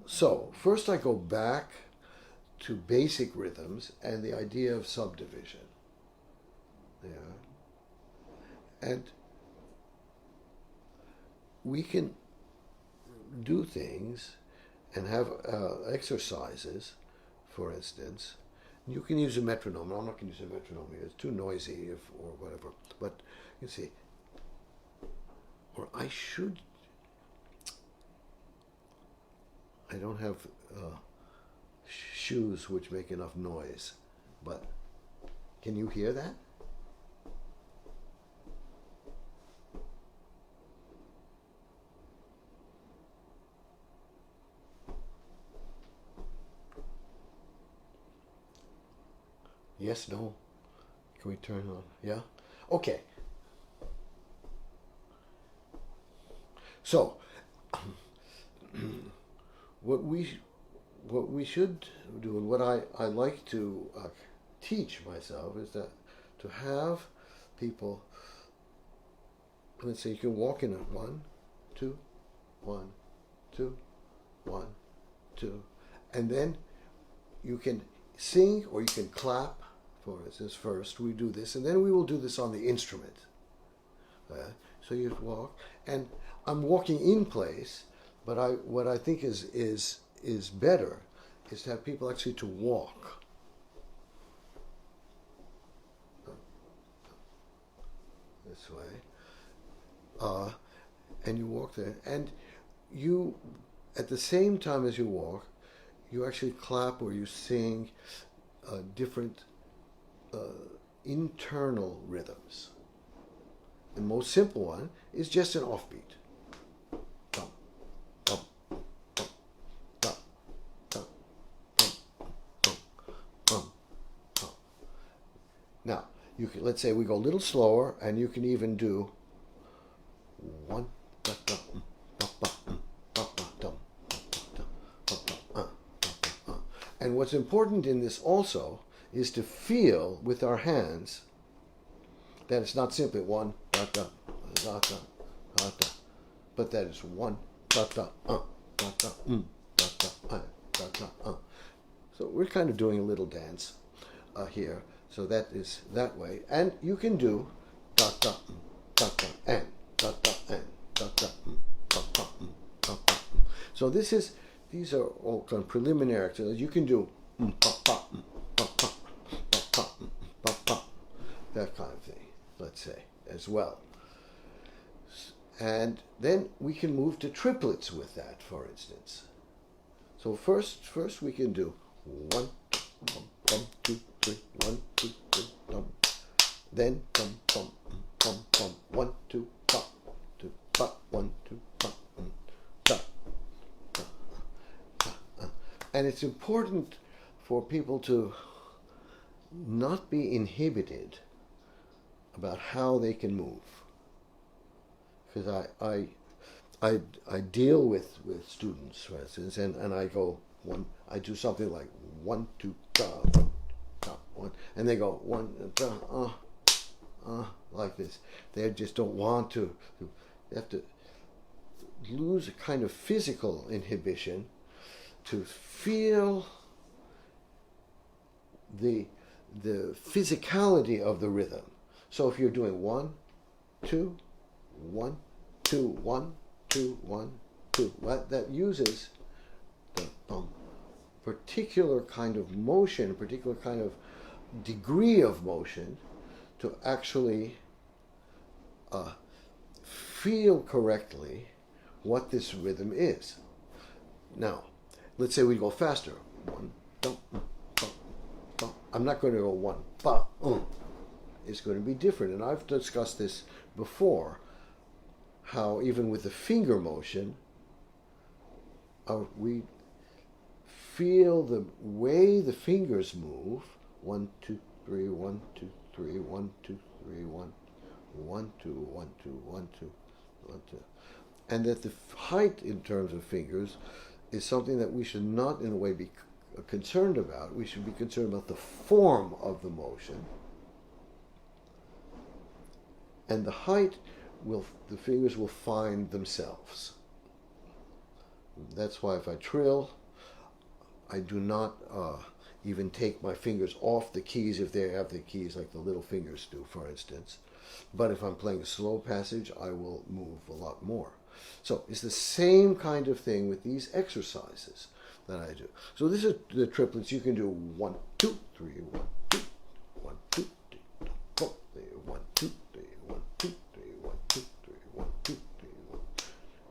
So first I go back to basic rhythms and the idea of subdivision. Yeah. And we can do things and have exercises, for instance. You can use a metronome. I'm not going to use a metronome here. It's too noisy or whatever. But you see, or I don't have shoes which make enough noise. But can you hear that? Yes, no? Can we turn on? Yeah? Okay. So, what we should do, and what I like to teach myself, is that to have people, let's say you can walk in a 1, 2, 1, 2, 1, 2, and then you can sing or you can clap. For instance, first we do this, and then we will do this on the instrument. So you walk, and I'm walking in place, but what I think is better is to have people actually to walk. This way. And you walk there, and you, at the same time as you walk, you actually clap or you sing different internal rhythms. The most simple one is just an offbeat. Bum, bum, bum, bum, bum, bum, bum, bum, bum. Now, you can, let's say we go a little slower, and you can even do 1, and what's important in this also is to feel with our hands that it's not simply 1, but that is 1, So we're kind of doing a little dance here. So that is that way, and you can do and. So these are all kind of preliminary activities. You can do that kind of thing, let's say, as well. And then we can move to triplets with that, for instance. So first we can do 1, 2, 3, 1, 2, 3, then 1, 2, 1, 2, and it's important for people to not be inhibited about how they can move, because I deal with students, for instance, and I go I do something like 1, 2, 1, and they go 1, like this. They just don't want to. They have to lose a kind of physical inhibition to feel the physicality of the rhythm. So if you're doing 1, 2, 1, 2, 1, 2, 1, 2, that uses the particular kind of motion, particular kind of degree of motion to actually feel correctly what this rhythm is. Now, let's say we go faster. 1, I'm not going to go 1, It's going to be different, and I've discussed this before. How even with the finger motion, we feel the way the fingers move. 1, 2, 3, 1, 2, 3, 1, 2, 3, 1, 1, 2, 1, 2, 1, 2, 1, 2, and that the height in terms of fingers is something that we should not in a way be concerned about. We should be concerned about the form of the motion, and the height the fingers will find themselves. That's why if I trill, I do not even take my fingers off the keys if they have the keys like the little fingers do, for instance. But if I'm playing a slow passage, I will move a lot more. So it's the same kind of thing with these exercises that I do. So this is the triplets. You can do 1, 2, 3, 1, 2, 1, 2, 3, 4, 1, 2, 3, 1, 2, 3, 1, 2, 3, 1, 2, 3,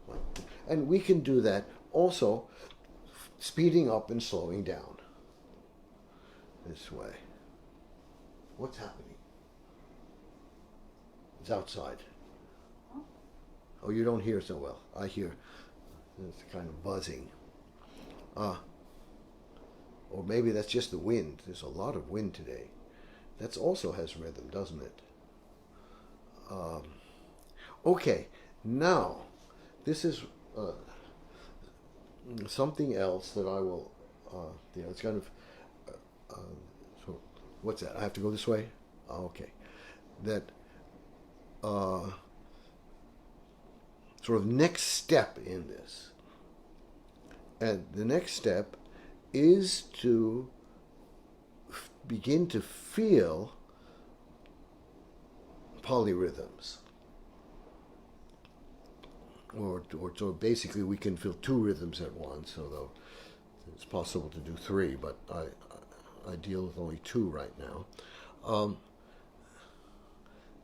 1, 2. And we can do that also speeding up and slowing down this way. What's happening? It's outside. Oh, you don't hear so well. I hear it's kind of buzzing. Or maybe that's just the wind. There's a lot of wind today. That also has rhythm, doesn't it? Okay, now this is something else that I will. It's kind of. So, what's that? I have to go this way. Okay, that. Sort of next step in this. And the next step is to begin to feel polyrhythms. Or so basically we can feel 2 rhythms at once, although it's possible to do 3, but I deal with only 2 right now.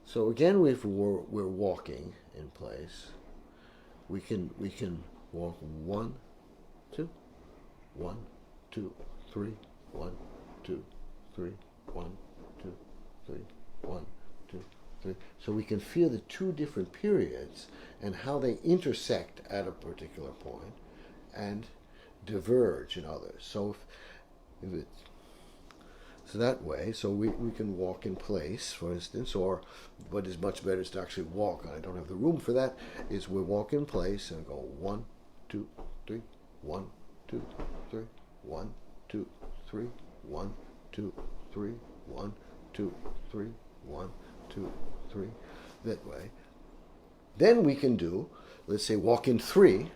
So again, if we're walking in place, we can walk 1, 2, 1, 2, 3, 1, 2, 3, 1, 2, 3, 1, 2, 3. So we can feel the 2 different periods and how they intersect at a particular point and diverge in others. So if it's so that way, so we can walk in place, for instance, or what is much better is to actually walk. I don't have the room for that. Is we walk in place and go 1, 2, 3, 1, 2, 3, 1, 2, 3, 1, 2, 3, 1, 2, 3, 1, 2, 3, that way. Then we can do, let's say, walk in 3.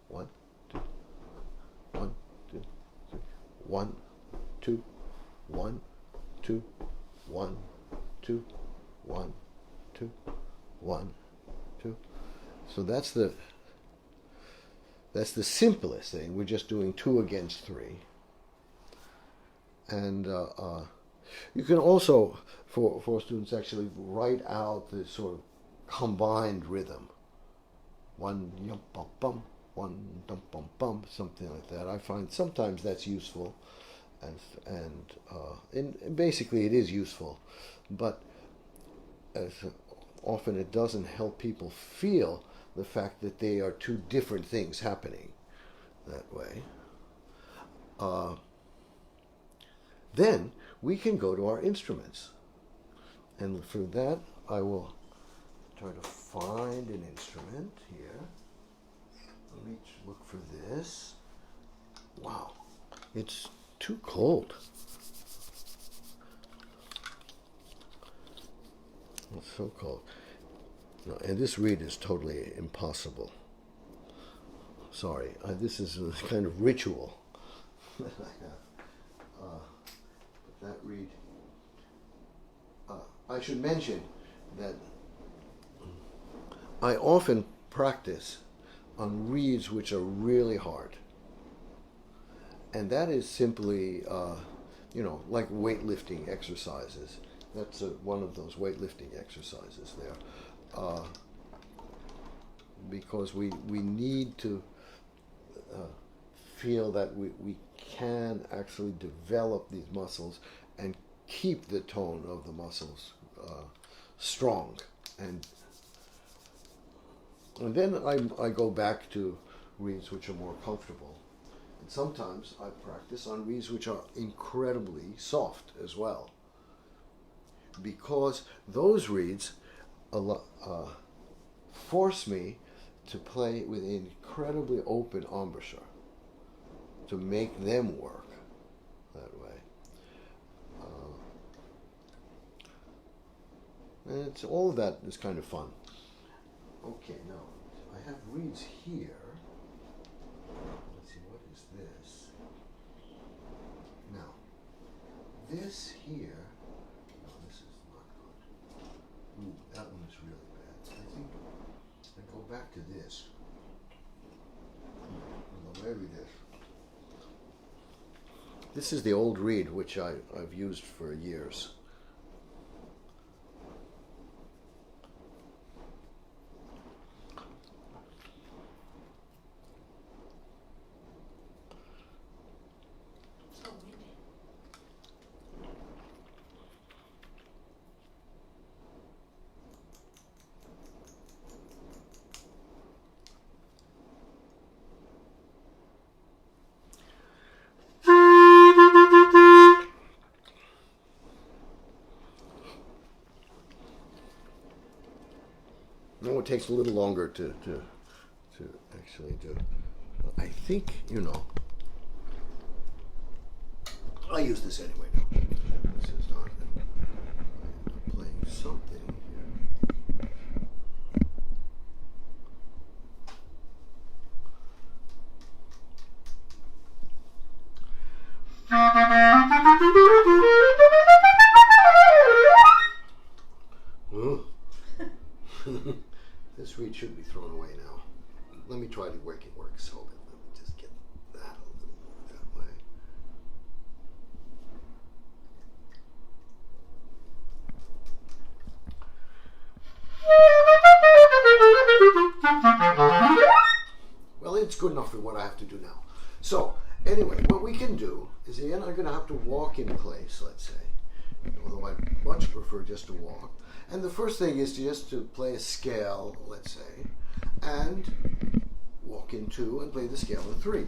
1, 2, 1, 2, 3, 1, 2, 1, 2, 1, 2, 1, 2, 1, 2. So that's the simplest thing. We're just doing 2 against 3. And you can also, for students, actually write out the sort of combined rhythm. 1 yum bum bum, 1 dum bum bum, something like that. I find sometimes that's useful. And basically it is useful, but as often it doesn't help people feel the fact that they are 2 different things happening that way. Then we can go to our instruments, and for that I will try to find an instrument here. Let me look for this. Wow, it's too cold. It's so cold. No, and this reed is totally impossible. Sorry, this is a kind of ritual that I have. That reed. I should mention that I often practice on reeds which are really hard. And that is simply, like weightlifting exercises. That's one of those weightlifting exercises there. Because we need to feel that we can actually develop these muscles and keep the tone of the muscles strong. And then I go back to reeds which are more comfortable. And sometimes I practice on reeds which are incredibly soft as well, because those reeds force me to play with an incredibly open embouchure, to make them work that way. And it's all of that is kind of fun. Okay, now I have reeds here. Let's see, what is this? Now, this here, no, this is not good. Ooh, that one is really bad. I think I go back to this. Well, maybe this. This is the old reed, which I've used for years. No, it takes a little longer to actually do. I think, I use this anyway now. This is not, I'm playing something here. This reed should be thrown away now. Let me try to make it work. So let me just get that a little more that way. Well, it's good enough for what I have to do now. So, anyway, what we can do is, again, I'm going to have to walk in place, let's say. Although I'd much prefer just to walk. And the first thing is just to play a scale, let's say, and walk in 2 and play the scale in 3.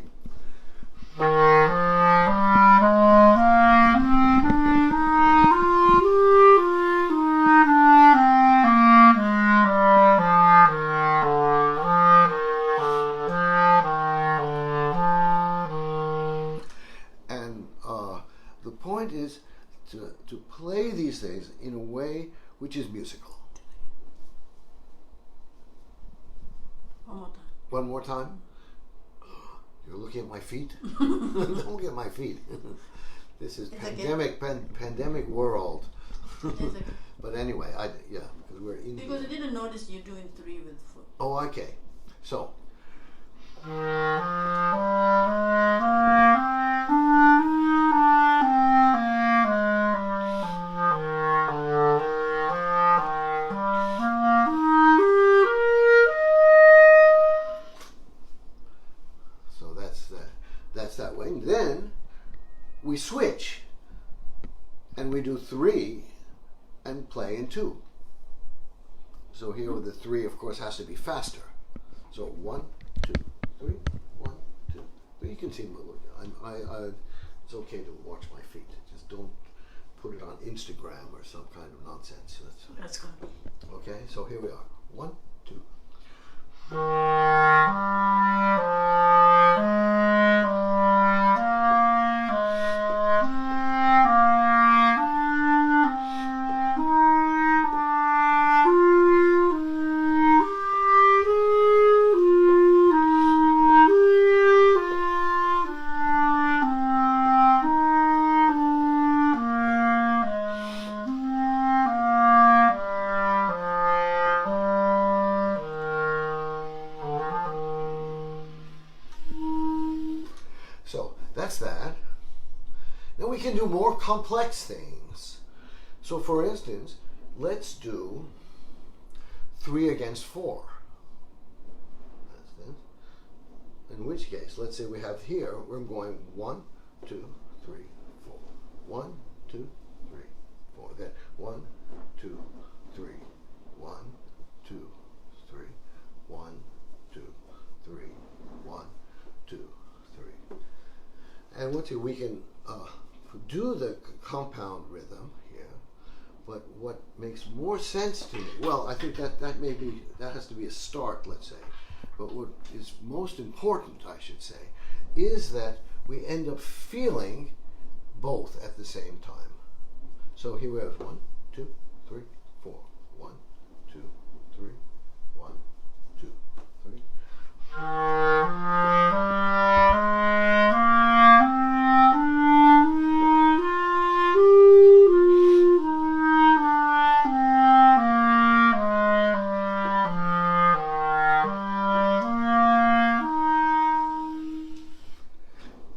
And the point is to play these things in a way which is musical. One more time. One more time? You're looking at my feet? Don't look at my feet. This is pandemic world. But anyway, because we're in. Because I didn't notice you doing 3 with foot. Oh, okay. So. That's that way. And then we switch and we do 3 and play in 2. So here with the 3, of course, has to be faster. So 1, 2, 3, 1, 2. But you can see, it's okay to watch my feet. Just don't put it on Instagram or some kind of nonsense. That's good. Okay, so here we are. 1, 2. So that's that. Then we can do more complex things. So for instance, let's do 3 against 4. That's this. In which case, let's say we have here, we're going 1, 2, 3, 4. 1, 2, 3, 4. Then 1, 2, 3, 1, 2, 3, 1, 2, 3, 1, 2, 3. And we can do the compound rhythm here, but what makes more sense to me, well, I think that has to be a start, let's say. but what is most important, I should say, is that we end up feeling both at the same time. So here we have 1, 2, 3, 4. 1, 2, 3, 1, 2, 3.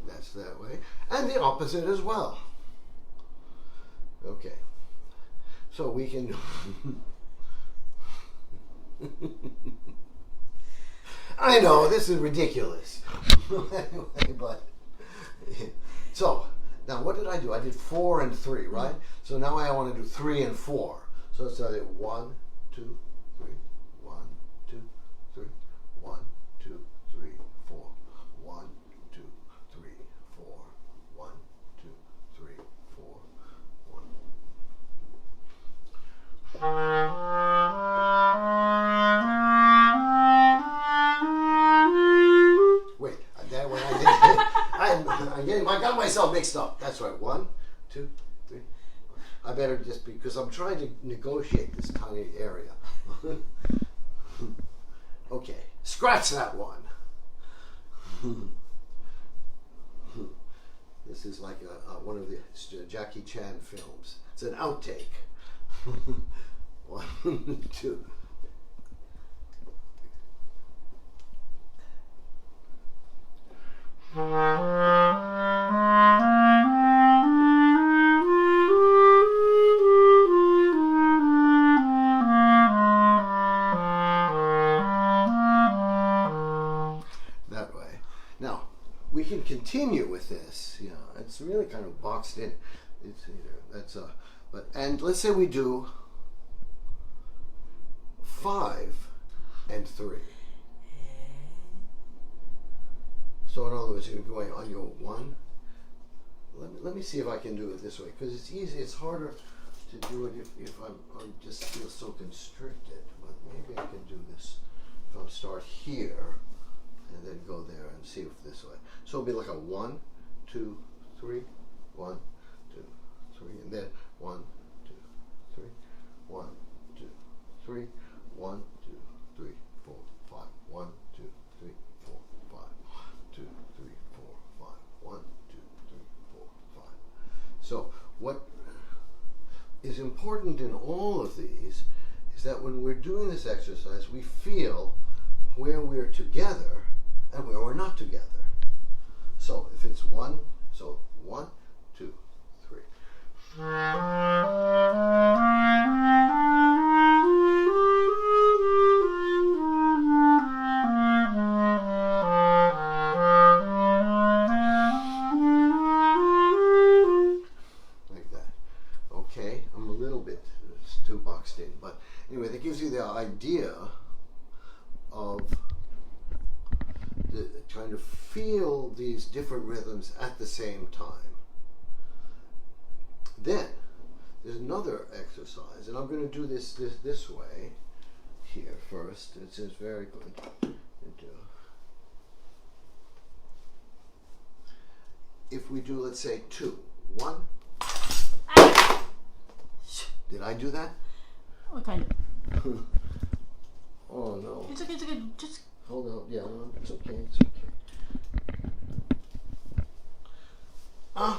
That's that way. And the opposite as well. Okay. So we can I know this is ridiculous. Anyway, but so now what did I do? I did 4 and 3, right? So now I want to do 3 and 4. So let's start at 1, 2, 3, 1, 2, 3, 1, 2, 3, 4, 1, 2, 3, 4, 1, 2, 3, 4, 1. Wait, that one I got myself mixed up. That's right. 1, 2, 3. I better just because I'm trying to negotiate this tiny area. Okay, scratch that one. This is like one of the Jackie Chan films. It's an outtake. 1, 2. That way. Now we can continue with this. You know, it's really kind of boxed in. It's that's and let's say we do 5 and 3. So in other words, you're going on your 1. Let me see if I can do it this way because it's easy. It's harder to do it if I just feel so constricted. But maybe I can do this if I'll start here and then go there and see if this way. So it'll be like a 1, 2, 3, 1, 2, 3, and then 1, 2, 3, 1, 2, 3, 1, 2, 3, 4, 5, 1, 2, 3, 4, 5, 2, 3, 4, 5, 1, 2, 3, 4, 5. So what is important in all of these is that when we're doing this exercise, we feel where we're together and where we're not together. So if it's 1, so 1, 2, 3. Like that. Okay, I'm a little bit too boxed in, but anyway, that gives you the idea of trying to feel these different rhythms at the same time. Then there's another exercise, and I'm going to do this way here first. It's very good. If we do, let's say 2, 1. Did I do that? Oh, kind of. Oh no. It's okay. It's okay. Just hold on. Yeah, no, it's okay. It's okay. I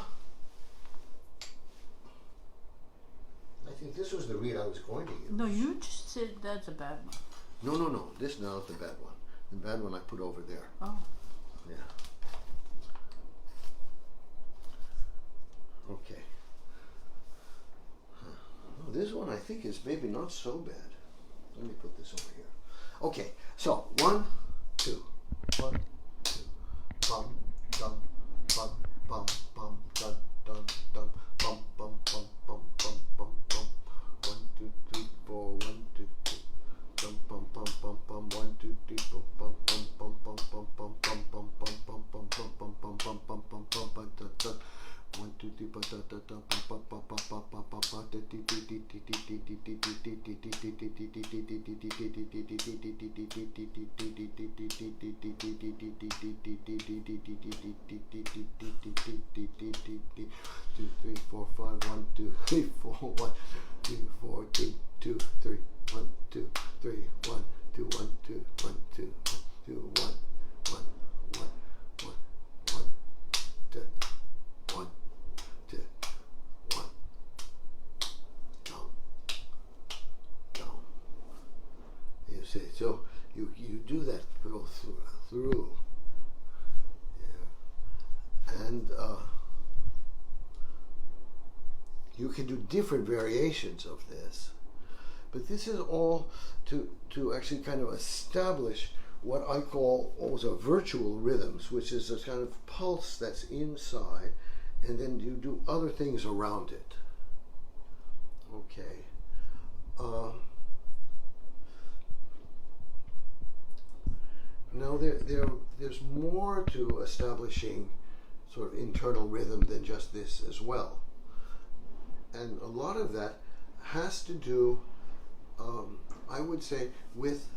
think this was the reed I was going to use. no. You just said that's a bad one. No. This is not the bad one. The bad one I put over there. Oh. Yeah. Okay. Oh, this one I think is maybe not so bad. Let me put this over here. Okay, so 1, 2, 1, 2, bum, dum, bum, bum, bum, dum, dum, dum, bum, bum, bum, bum, bum, bum, bum. 1, 2, 3, 4, 1, 2, 3. Bum, bum, bum, bum, bum, 1, 2, 3, 4, bum, bum, bum, bum, bum, bum, bum, bum, bum, bum, bum, bum, bum, bum, bum, bum, bum, bum, bum, da, da. 1, 2, 3, ba, da, da, da, ba, ba, ba, ba, ba, ba, ba, da, dee, dee, dee, dee, dee, dee, three, four, five, 1, 2, 3, 4, 1, 2, 4, 2, 2, 3, 1, 2, 3, 1, 2, 1, 2, 1, 2, 1, 2, 1, 1, 1, 1, 1, 2, 1, 2, 1, down, down. You see, so you do that go through, yeah. And you can do different variations of this, but this is all to actually kind of establish what I call also virtual rhythms, which is a kind of pulse that's inside, and then you do other things around it. Okay. Now there's more to establishing sort of internal rhythm than just this as well. And a lot of that has to do, I would say, with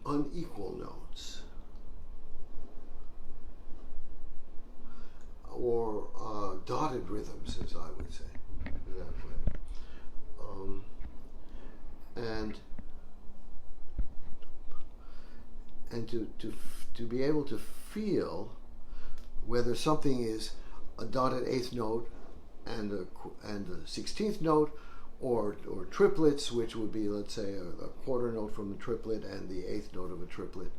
unequal notes, or dotted rhythms, as I would say, that way. And to be able to feel whether something is a dotted eighth note and a 16th note, or triplets, which would be, let's say, a quarter note from the triplet and the eighth note of a triplet,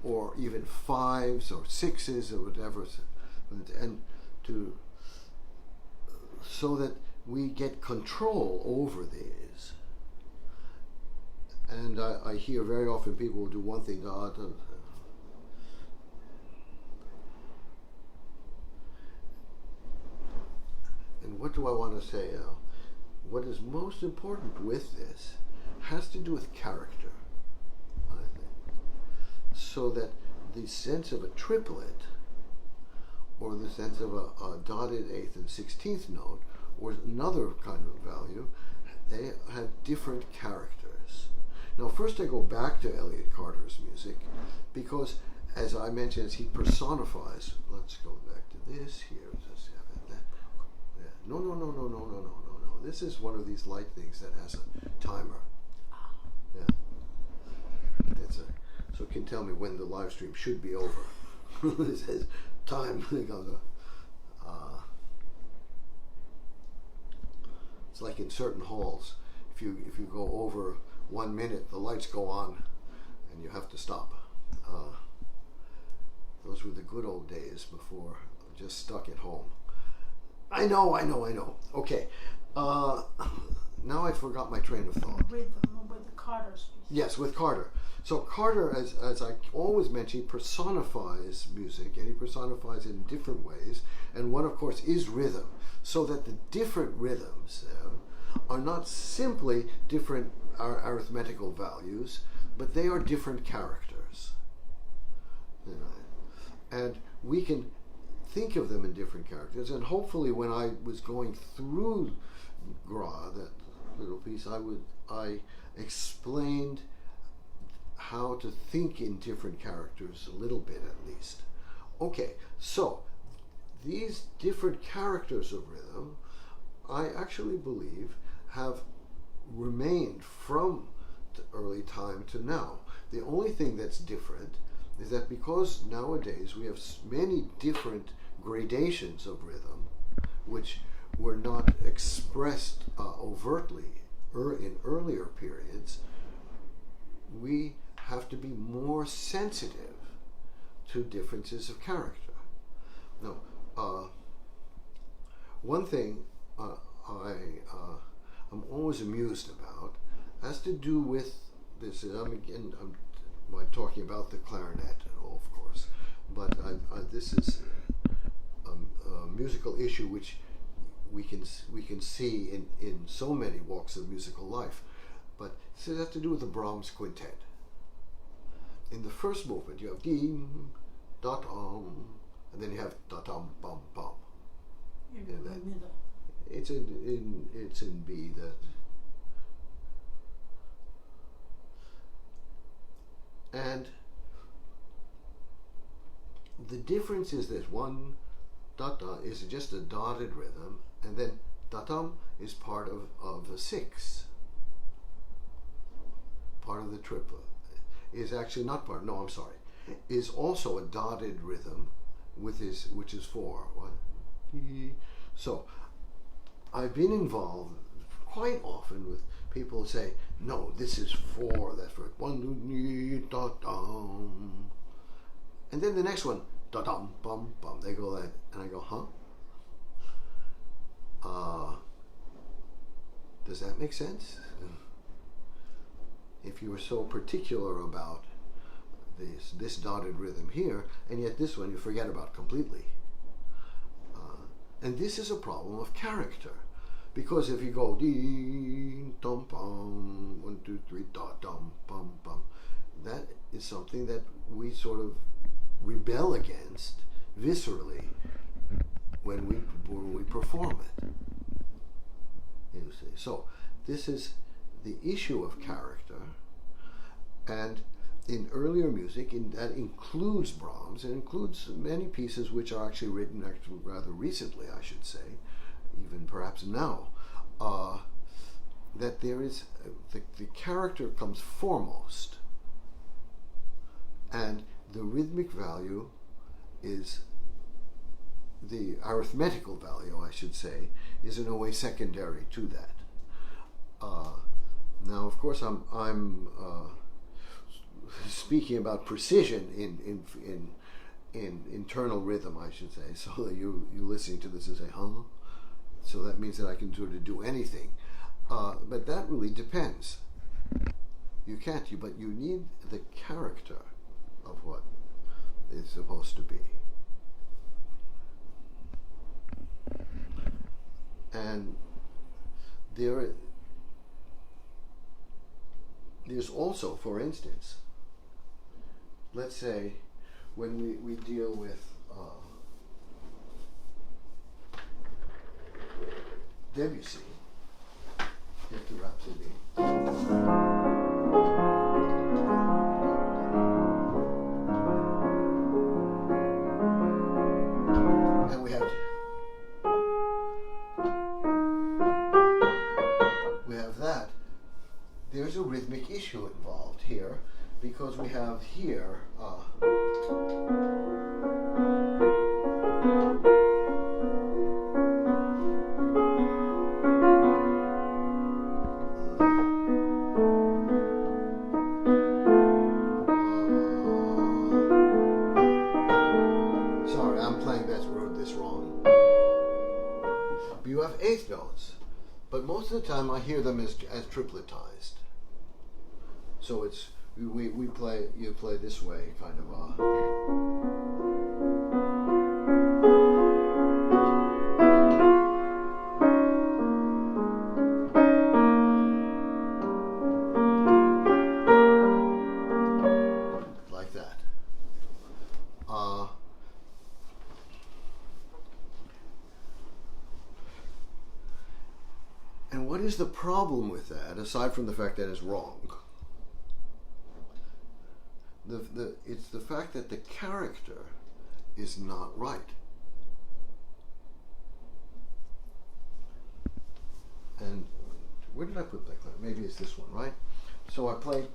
or even fives or sixes or whatever, and so that we get control over these. And I hear very often people do one thing, and what do I want to say now? What is most important with this has to do with character, I think. So that the sense of a triplet, or the sense of a dotted eighth and 16th note, or another kind of value, they have different characters. Now, first I go back to Elliott Carter's music, because, as I mentioned, as he personifies, let's go back to this here. No. This is one of these light things that has a timer. Yeah. So it can tell me when the live stream should be over. It says time. It's like in certain halls. If you go over 1 minute, the lights go on, and you have to stop. Those were the good old days before just stuck at home. I know. Okay. Now I forgot my train of thought. Rhythm with Carter's piece. Yes, with Carter. So Carter, as I always mention, he personifies music, and he personifies it in different ways. And one, of course, is rhythm. So that the different rhythms are not simply different arithmetical values, but they are different characters. And we can think of them in different characters, and hopefully when I was going through Gra, that little piece, I explained how to think in different characters a little bit at least. Okay, so these different characters of rhythm, I actually believe, have remained from the early time to now. The only thing that's different is that because nowadays we have many different gradations of rhythm, which were not expressed overtly in earlier periods, we have to be more sensitive to differences of character. Now, one thing I'm always amused about has to do with this. I'm talking about the clarinet and all, of course, but this is a musical issue which we can see in so many walks of musical life. But this has to do with the Brahms quintet. In the first movement, you have dim, dot, and then you have da-dum, bum, bum. In the middle. It's in B that. And the difference is that one da-da is just a dotted rhythm, and then da-dum is part of a 6. Part of the triplet. Is actually not part, no, I'm sorry. Is also a dotted rhythm which is 4. So I've been involved quite often with people who say, no, this is 4, that's for 1, da-dum. And then the next one, da-dum, bum, bum. They go that, and I go, huh? Does that make sense? If you were so particular about this dotted rhythm here, and yet this one you forget about completely. And this is a problem of character. Because if you go dee dum bum 1 2 3 da dum bum bum, that is something that we sort of rebel against viscerally when we perform it. You see, so this is the issue of character, and in earlier music, that includes Brahms, it includes many pieces which are actually written rather recently, I should say, even perhaps now, that there is the character comes foremost, and the rhythmic value is the arithmetical value, I should say, is in a way secondary to that. Now, of course, I'm speaking about precision in internal rhythm, I should say. So that you listening to this and say, huh? So that means that I can sort of do anything. But that really depends. You can't, but you need the character of what it's supposed to be. And there's also, for instance, let's say when we deal with Debussy, hit the Rhapsody. And we have that. There's a rhythmic issue involved here, because we have here sorry, I'm playing this wrong. But you have eighth notes, but most of the time I hear them as tripletized. So it's you play this way, kind of like that. And what is the problem with that, aside from the fact that it's wrong? It's the fact that the character is not right. And where did I put that clip? Maybe it's this one, right? So I play.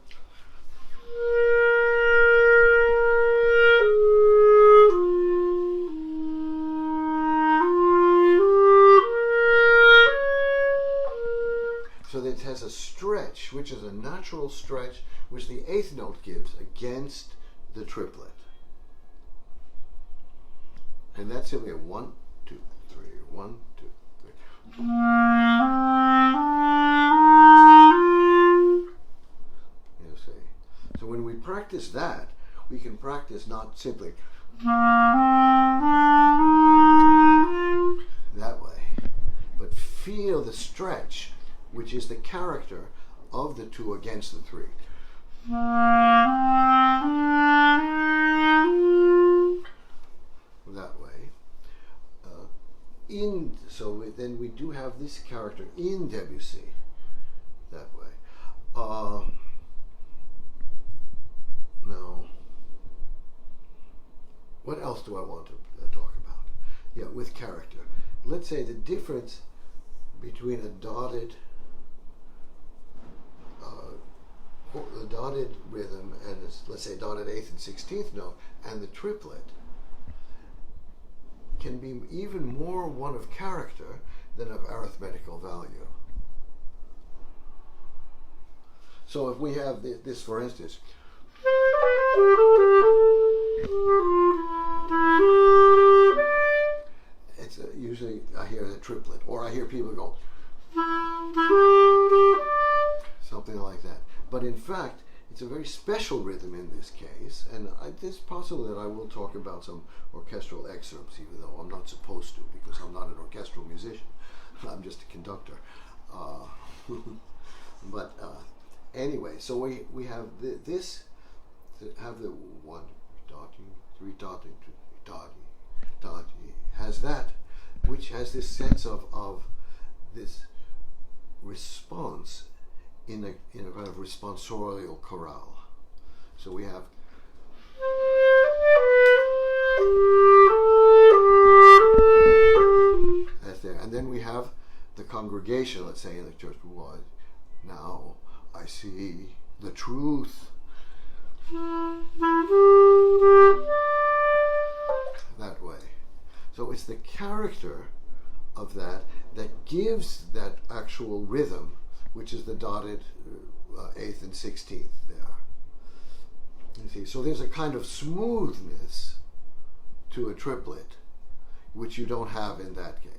So that it has a stretch, which is a natural stretch, which the eighth note gives against the triplet. And that's simply a 1, 2, 3, 1, 2, 3. You see. So when we practice that, we can practice not simply that way, but feel the stretch, which is the character of the 2 against the 3. That then we do have this character in Debussy that way. Now, what else do I want to talk about? Yeah, with character. Let's say the difference between a dotted rhythm and let's say dotted 8th and 16th note and the triplet can be even more one of character than of arithmetical value. So if we have this, for instance, it's usually I hear the triplet, or I hear people go something like that. But in fact, it's a very special rhythm in this case, and it's possible that I will talk about some orchestral excerpts, even though I'm not supposed to, because I'm not an orchestral musician. I'm just a conductor. But anyway, so we have this, have the 1 dotting, 3 dotting, 2 dotting, has that, which has this sense of this response in a kind of responsorial chorale. So we have that's there, and then we have the congregation. Let's say in the church, what now I see the truth. That way. So it's the character of that gives that actual rhythm, which is the dotted 8th and 16th there. You see, so there's a kind of smoothness to a triplet, which you don't have in that case.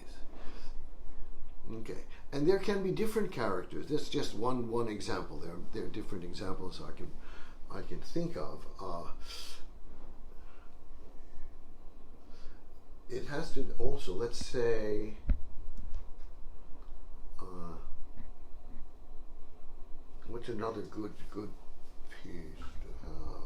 Okay, and there can be different characters. That's just one example. There are different examples I can think of. It has to also, let's say, what's another good piece to have?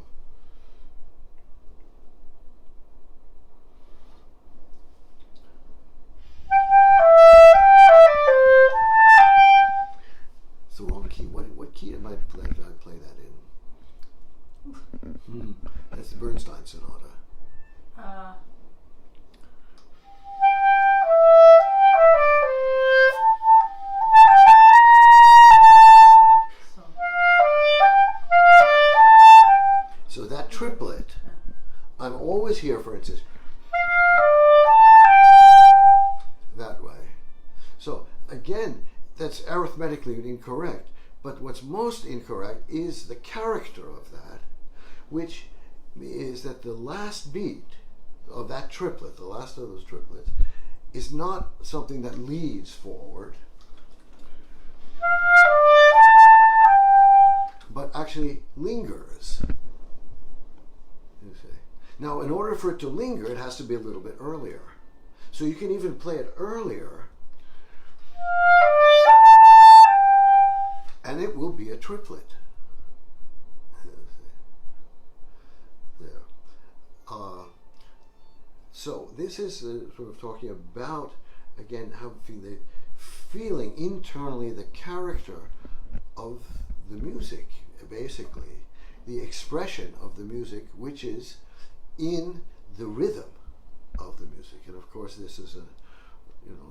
It's the wrong key. What key did I play that in? That's the Bernstein Sonata. So that triplet, I'm always here, for instance, that way. So again, that's arithmetically incorrect, but what's most incorrect is the character of that, which is that the last beat of that triplet, the last of those triplets, is not something that leads forward, but actually lingers. You see. Now, in order for it to linger, it has to be a little bit earlier. So you can even play it earlier, and it will be a triplet. There. So this is sort of talking about, again, how the feeling internally, the character of the music, basically, the expression of the music, which is in the rhythm of the music. And of course, this is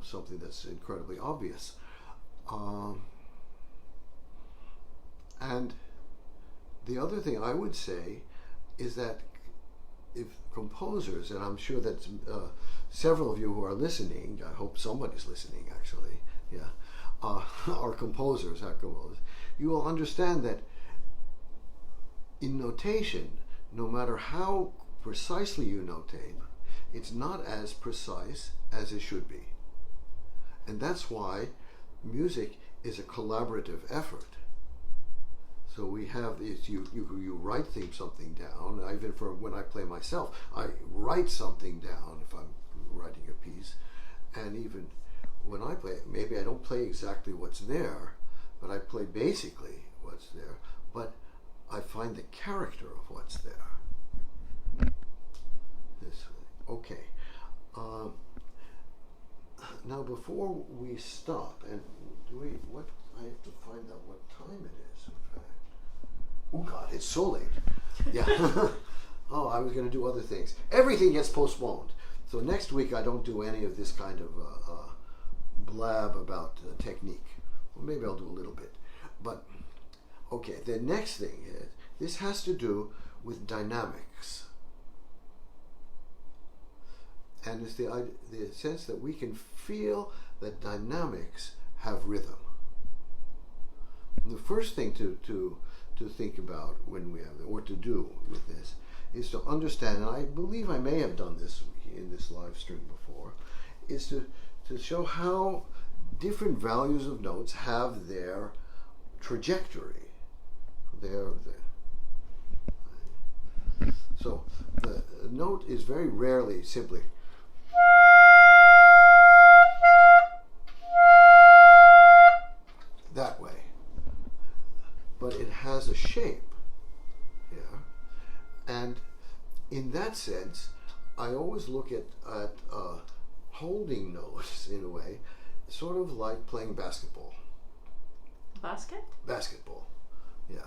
something that's incredibly obvious. And the other thing I would say is that if composers, and I'm sure that several of you who are listening, I hope somebody's listening actually, are composers, you will understand that in notation, no matter how precisely you notate, it's not as precise as it should be. And that's why music is a collaborative effort. So we have this, you write something down. Even for when I play myself, I write something down if I'm writing a piece. And even when I play, maybe I don't play exactly what's there, but I play basically what's there. But I find the character of what's there. This way. Okay. Now, before we stop, and I have to find out what time it is, in fact. Oh, God, it's so late. Yeah. Oh, I was going to do other things. Everything gets postponed. So next week, I don't do any of this kind of blab about technique. Well, maybe I'll do a little bit. But, okay, the next thing is, this has to do with dynamics. And it's the sense that we can feel that dynamics have rhythm. And the first thing to think about when we have, or to do with this, is to understand, and I believe I may have done this in this live stream before, is to show how different values of notes have their trajectory. So the note is very rarely simply that way, but it has a shape. Yeah, and in that sense, I always look at holding notes in a way, sort of like playing basketball. Basketball, yeah.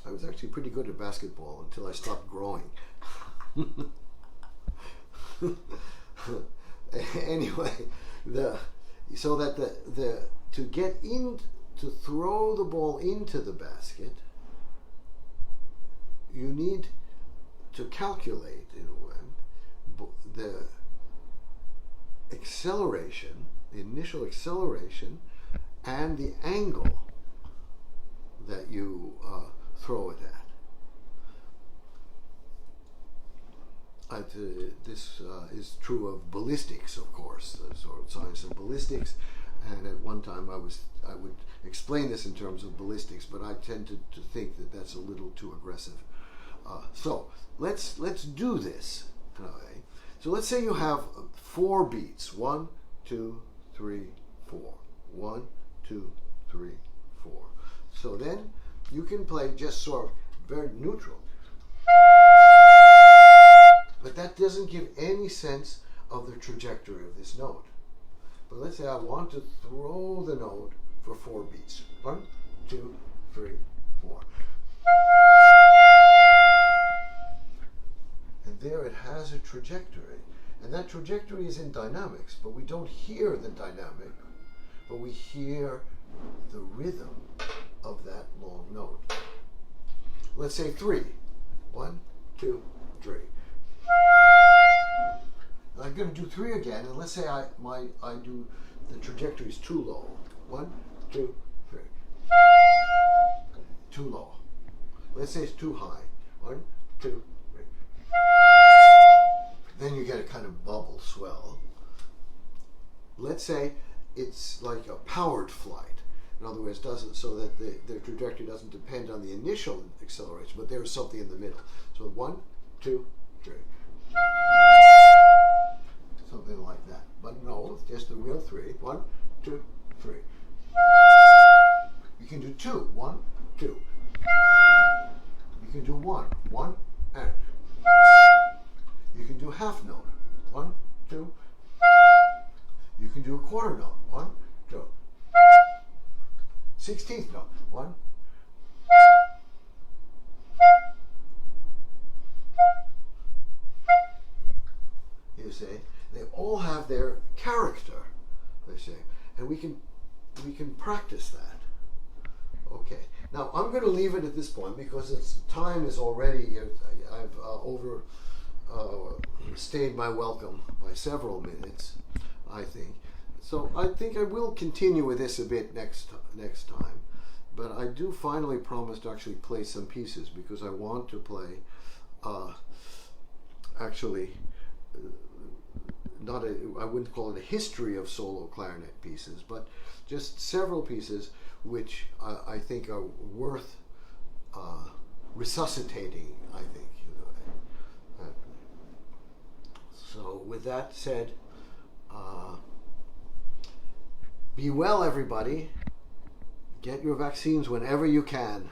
I was actually pretty good at basketball until I stopped growing. Anyway, so that to get in, to throw the ball into the basket, you need to calculate, in a way, the acceleration, the initial acceleration, and the angle that you throw it at. This is true of ballistics, of course, the sort of science of ballistics. And at one time I would explain this in terms of ballistics, but I tend to think that that's a little too aggressive. So let's do this. Okay. So let's say you have 4 beats. 1, 2, 3, 4. 1, 2, 3, 4. So then you can play just sort of very neutral. But that doesn't give any sense of the trajectory of this note. But let's say I want to throw the note for 4 beats. 1, 2, 3, 4. And there it has a trajectory. And that trajectory is in dynamics, but we don't hear the dynamic, but we hear the rhythm of that long note. Let's say 3. 1, 2, 3. I'm going to do 3 again, and let's say I do the trajectory is too low. 1, 2, 3. Too low. Let's say it's too high. 1, 2, 3. Then you get a kind of bubble swell. Let's say it's like a powered flight. In other words, so that the trajectory doesn't depend on the initial acceleration, but there is something in the middle. So 1, 2, 3. Something like that. But no, it's just the real 3. 1, 2, 3. You can do 2. 1, 2. You can do 1. 1, and. You can do half note. 1, 2. You can do a quarter note. 1, 2. 16th note. 1. You see, they all have their character, they say, and we can practice that. Okay. Now I'm going to leave it at this point because time is already. I've overstayed my welcome by several minutes, I think. So I think I will continue with this a bit next time, but I do finally promise to actually play some pieces because I want to play actually. I wouldn't call it a history of solo clarinet pieces, but just several pieces which I think are worth resuscitating, I think. So with that said, be well, everybody. Get your vaccines whenever you can.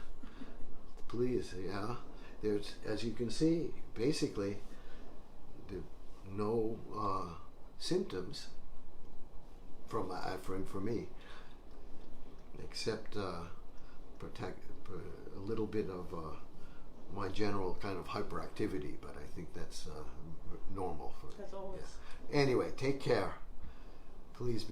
Please, yeah. There's, as you can see, basically, no symptoms for me, except a little bit of my general kind of hyperactivity, but I think that's normal. That's always. Yeah. Anyway, take care. Please.